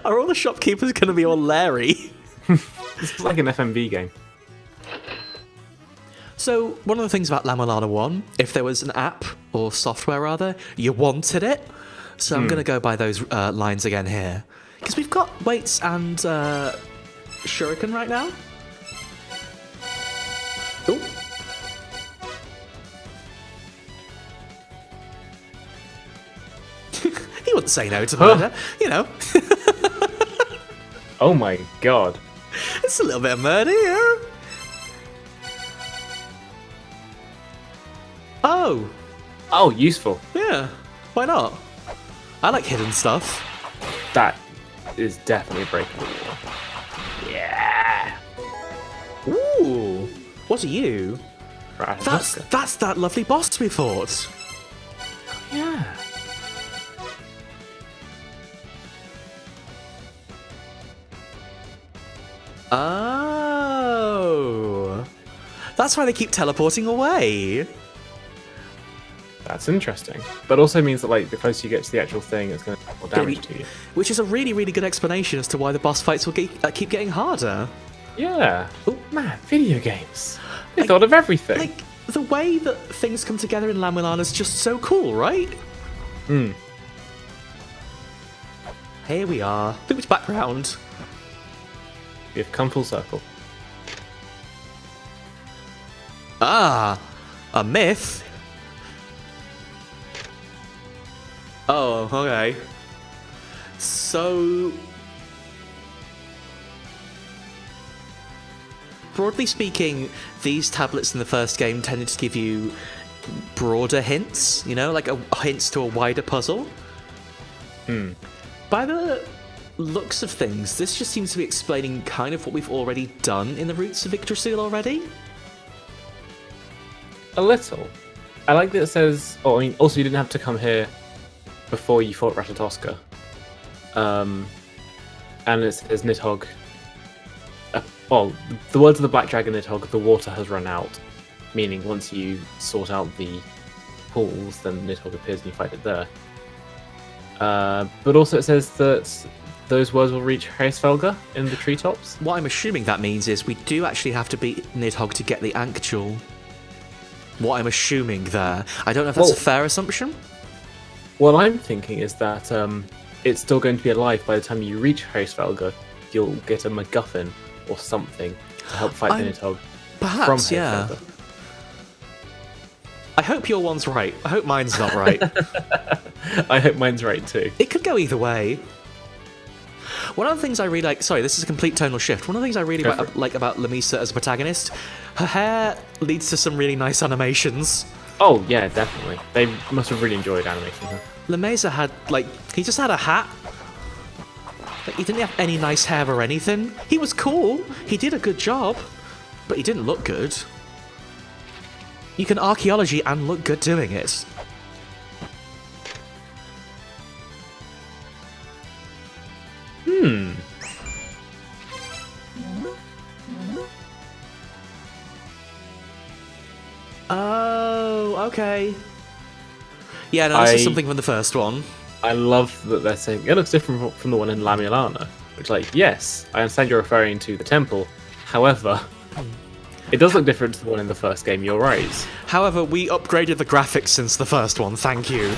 Are all the shopkeepers going to be all Larry? It's like an FMV game. So, one of the things about La-Mulana 1, if there was an app, or software rather, you wanted it. So I'm going to go by those lines again here. Because we've got weights and shuriken right now. Ooh. He wouldn't say no to murder, you know. Oh my god. It's a little bit of murder, yeah. Oh, Oh, useful. yeah. Why not? I like hidden stuff. That is definitely a breakable wall. Yeah. Ooh. What are you? Right. That's that lovely boss we fought. Yeah. Oh. That's why they keep teleporting away. That's interesting. But also means that like the closer you get to the actual thing, it's going to do more damage to you. Which is a really, really good explanation as to why the boss fights will keep getting harder. Yeah. Oh man, video games. They thought of everything. Like, the way that things come together in La-Mulana is just so cool, right? Hmm. Here we are. Look which background. You've come full circle. Ah, a myth? Oh, okay. So, broadly speaking, these tablets in the first game tended to give you broader hints, you know, like hints to a wider puzzle. By the looks of things, this just seems to be explaining kind of what we've already done in the Roots of Yggdrasil already. A little. I like that it says... Oh, I mean, also you didn't have to come here before you fought Ratatoska. And it says Nidhogg... well, the words of the Black Dragon Nidhogg, the water has run out. Meaning once you sort out the pools, then Nidhogg appears and you fight it there. But also it says that those words will reach Hraesvelgr in the treetops. What I'm assuming that means is we do actually have to beat Nidhogg to get the Ankh Jewel. What I'm assuming there. I don't know if that's a fair assumption. What I'm thinking is that it's still going to be alive by the time you reach Hraesvelgr. You'll get a MacGuffin or something to help fight the Nidhogg. Perhaps, from yeah. I hope your one's right. I hope mine's not right. I hope mine's right too. It could go either way. One of the things I really like... Sorry, this is a complete tonal shift. One of the things I really like about Lamisa as a protagonist, her hair leads to some really nice animations. Oh, yeah, definitely. They must have really enjoyed animating her. Lamesa had, like... He just had a hat. Like, he didn't have any nice hair or anything. He was cool. He did a good job. But he didn't look good. You can archaeology and look good doing it. Oh, okay. Yeah, no, this is something from the first one. I love that they're saying it looks different from the one in La-Mulana. Which, like, yes, I understand you're referring to the temple. However, it does look different to the one in the first game, you're right. However, we upgraded the graphics since the first one, thank you.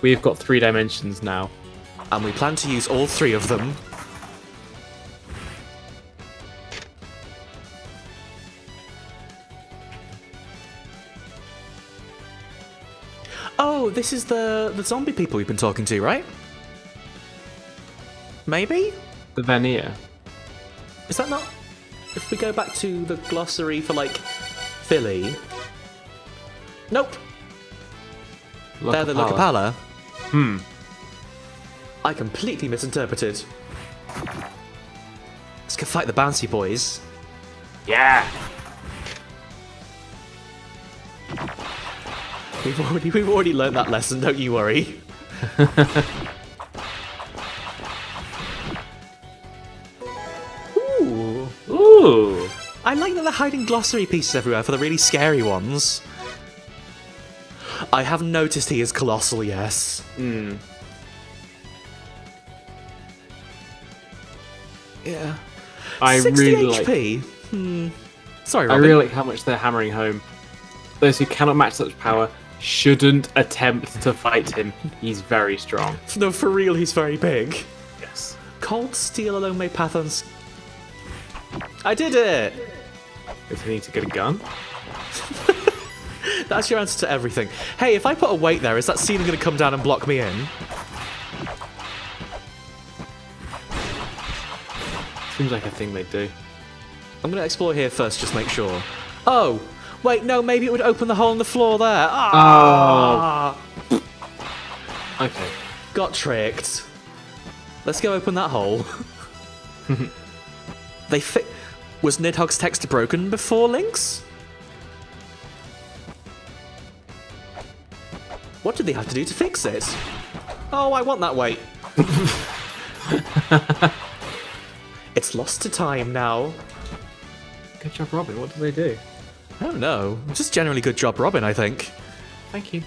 We've got 3 dimensions now. And we plan to use all 3 of them. Oh, this is the zombie people we've been talking to, right? Maybe? The Vanir. Is that not... If we go back to the glossary for, like, Philly... Nope. They're the Lokapala. I completely misinterpreted. Let's go fight the bouncy boys. Yeah! We've already learned that lesson, don't you worry. Ooh. Ooh! I like that they're hiding glossary pieces everywhere for the really scary ones. I have noticed he is colossal, yes. Yeah. I 60 really HP? like... Sorry, I Robin. really like how much they're hammering home. Those who cannot match such power shouldn't attempt to fight him. He's very strong. No, for real, he's very big. Yes. Cold steel alone made Pathons. I did it! Does he need to get a gun? That's your answer to everything. Hey, if I put a weight there, is that ceiling going to come down and block me in? Seems like a thing they do. I'm going to explore here first, just make sure. Oh! Wait, no, maybe it would open the hole in the floor there. Ah! Oh. Okay. Got tricked. Let's go open that hole. Was Nidhogg's text broken before, Lynx? What did they have to do to fix it? Oh, I want that weight. It's lost to time now. Good job, Robin. What did they do? I don't know. Just generally good job, Robin, I think. Thank you.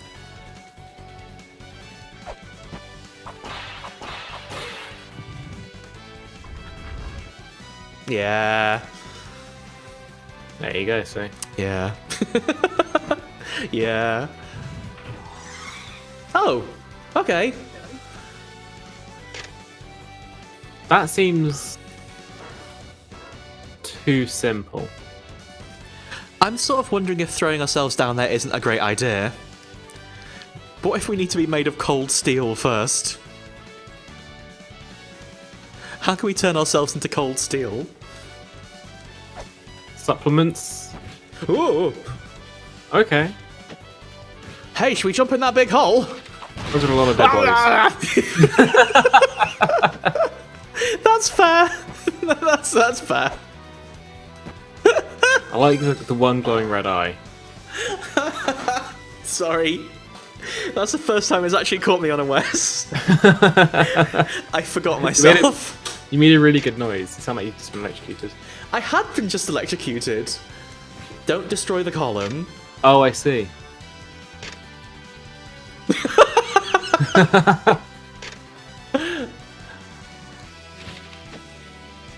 Yeah. There you go, so. Yeah. Yeah. Oh, okay. That seems too simple. I'm sort of wondering if throwing ourselves down there isn't a great idea. What if we need to be made of cold steel first? How can we turn ourselves into cold steel? Supplements? Ooh! Okay. Hey, should we jump in that big hole? Those are a lot of dead bodies. That's fair. that's fair. I like the one glowing red eye. Sorry. That's the first time it's actually caught me unawares. I forgot myself. You made a really good noise. You sound like you've just been electrocuted. I had been just electrocuted. Don't destroy the column. Oh, I see.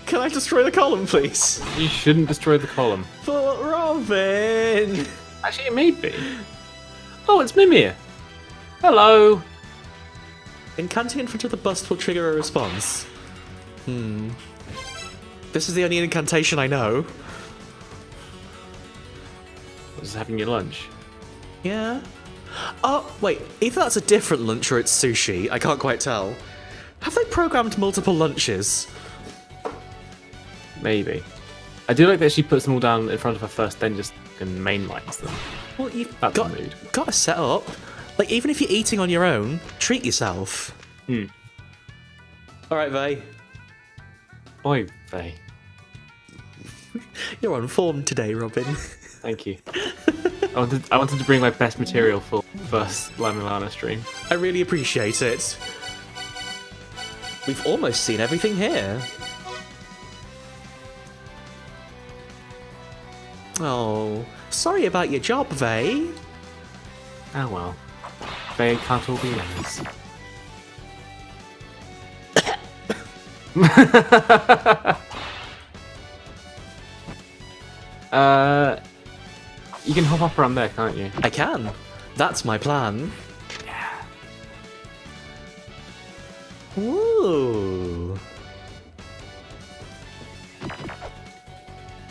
Can I destroy the column, please? You shouldn't destroy the column. But Robin! Actually, it may be. Oh, it's Mimir. Hello. Incanting in front of the bust will trigger a response. This is the only incantation I know. Just having your lunch. Yeah. Oh, wait. Either that's a different lunch or it's sushi. I can't quite tell. Have they programmed multiple lunches? Maybe. I do like that she puts them all down in front of her first, then just mainlines them. Well, you've That's got a mood. to set up. Like, even if you're eating on your own, treat yourself. All right, Vay. Oi, Faye. You're on form today, Robin. Thank you. I wanted to bring my best material for first La-Mulana stream. I really appreciate it. We've almost seen everything here. Oh, sorry about your job, Vay. Oh well. They can't all be winners. You can hop up around there, can't you? I can. That's my plan. Yeah. Ooh.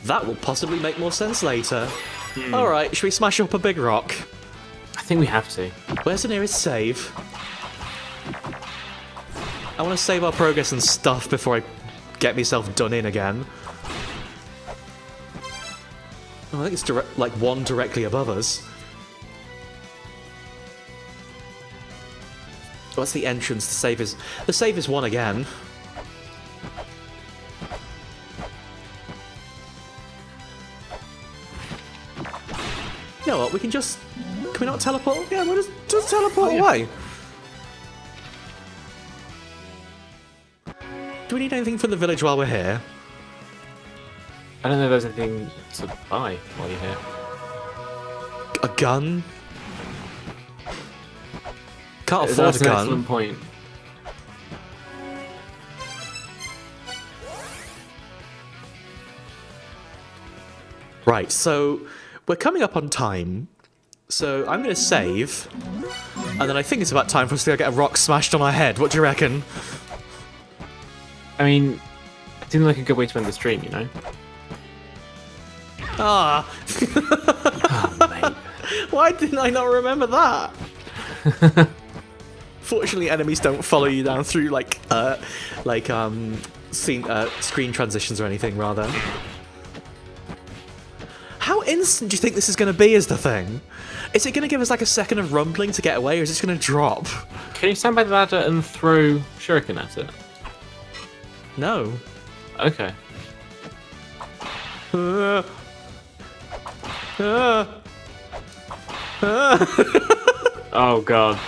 That will possibly make more sense later. Alright, should we smash up a big rock? I think we have to. Where's the nearest save? I want to save our progress and stuff before I get myself done in again. Oh, I think it's like one directly above us. What's the entrance? The save is one again. You know what? We can just. Can we not teleport? Yeah, we'll just teleport away. Do we need anything from the village while we're here? I don't know if there's anything to buy while you're here. A gun? Can't afford That's a an gun. excellent point. Right, so we're coming up on time. So I'm going to save. And then I think it's about time for us to go get a rock smashed on our head. What do you reckon? I mean, it seems like a good way to end the stream, you know? Ah! Oh, mate. Why didn't I not remember that? Fortunately, enemies don't follow you down through screen transitions or anything. Rather, how instant do you think this is going to be? Is the thing? Is it going to give us like a second of rumbling to get away, or is it just going to drop? Can you stand by the ladder and throw shuriken at it? No. Okay. Oh god.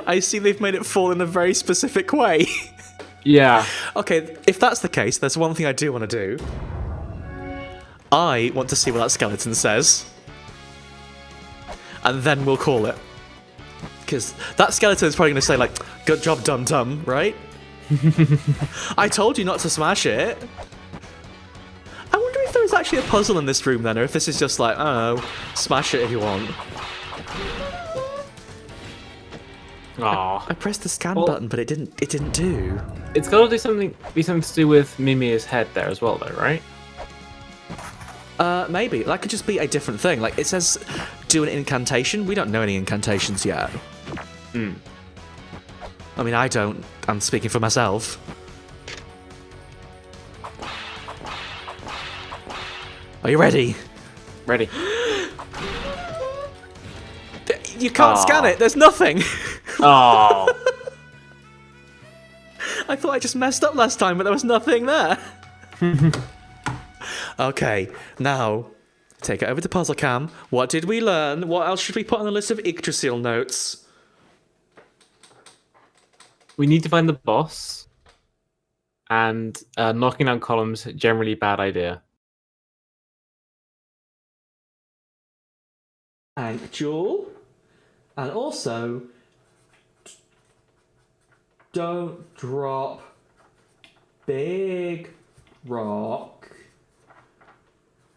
I see they've made it fall in a very specific way. Yeah. Okay, if that's the case, there's one thing I do want to do. I want to see what that skeleton says. And then we'll call it. Because that skeleton is probably going to say, like, good job, dum-dum, right? I told you not to smash it. I wonder if there is actually a puzzle in this room then, or if this is just like, I don't know, smash it if you want. Aw. I pressed the scan Well- button, but it didn't do. It's got to be something to do with Mimia's head there as well, though, right? Maybe. That could just be a different thing. Like, it says do an incantation. We don't know any incantations yet. I mean, I don't. I'm speaking for myself. Are you ready? Ready. You can't scan it. There's nothing. Oh. I thought I just messed up last time, but there was nothing there. Okay, now take it over to Puzzle Cam. What did we learn? What else should we put on the list of Yggdrasil notes? We need to find the boss. And knocking down columns, generally bad idea. And Jewel. And also, don't drop big rock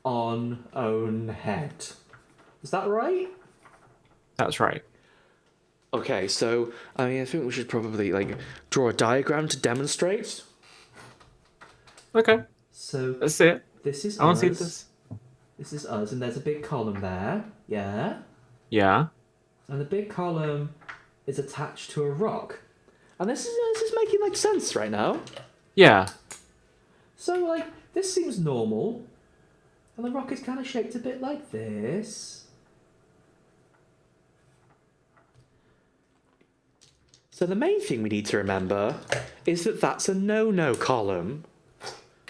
on own head. Is that right? That's right. Okay, so I mean, I think we should probably draw a diagram to demonstrate. Okay, So let's see it. this is I want us. to see this. This is us, and there's a big column there. Yeah. Yeah. And the big column is attached to a rock. And this is making sense right now. Yeah. So this seems normal. And the rock is kind of shaped a bit like this. So the main thing we need to remember is that that's a no-no column.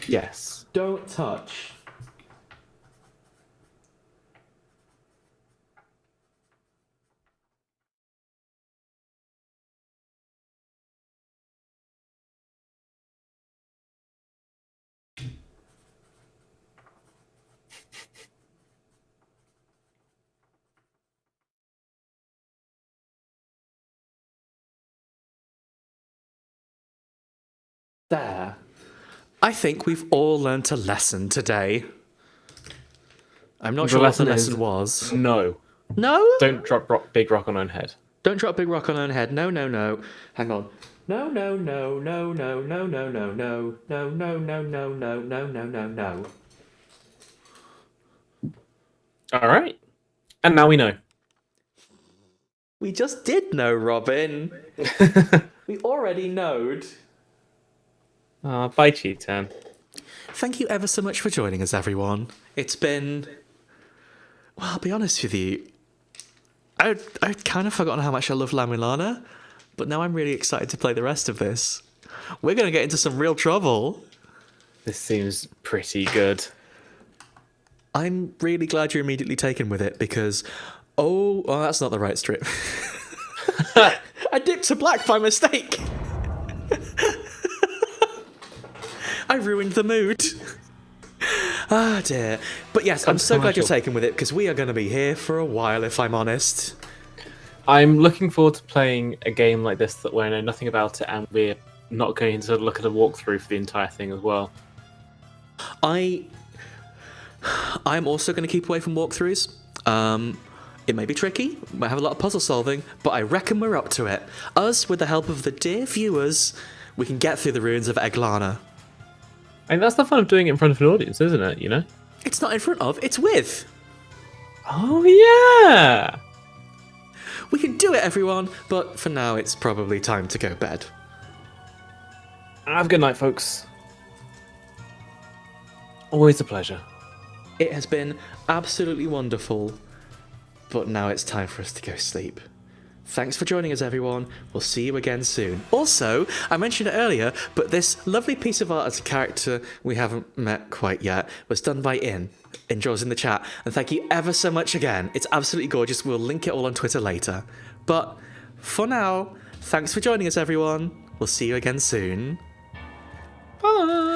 Yes. Don't touch. There. I think we've all learnt a lesson today. I'm not sure what the lesson was. No. No? Don't drop big rock on own head. Don't drop big rock on own head. No, no, no. Hang on. No, no, no, no, no, no, no, no, no, no, no, no, no, no, no, no, no, no. All right. And now we know. We just did know, Robin. We already knowed. Bye, Cheetan. Thank you ever so much for joining us, everyone. It's been... Well, I'll be honest with you. I'd kind of forgotten how much I love La-Mulana, but now I'm really excited to play the rest of this. We're going to get into some real trouble. This seems pretty good. I'm really glad you're immediately taken with it, because... Oh, well, that's not the right strip. I dipped to black by mistake. I ruined the mood. Ah, dear. But yes, I'm so glad you're taken with it, because we are going to be here for a while, if I'm honest. I'm looking forward to playing a game like this where I know nothing about it, and we're not going to look at a walkthrough for the entire thing as well. I'm also going to keep away from walkthroughs. It may be tricky, might have a lot of puzzle solving, but I reckon we're up to it. Us, with the help of the dear viewers, we can get through the ruins of Yggdrasil. I mean, that's the fun of doing it in front of an audience, isn't it? You know? It's not in front of, it's with. Oh, yeah! We can do it, everyone, but for now, it's probably time to go bed. Have a good night, folks. Always a pleasure. It has been absolutely wonderful, but now it's time for us to go sleep. Thanks for joining us, everyone. We'll see you again soon. Also, I mentioned it earlier, but this lovely piece of art as a character we haven't met quite yet was done by Enjoys in the chat. And thank you ever so much again. It's absolutely gorgeous. We'll link it all on Twitter later. But for now, thanks for joining us, everyone. We'll see you again soon. Bye!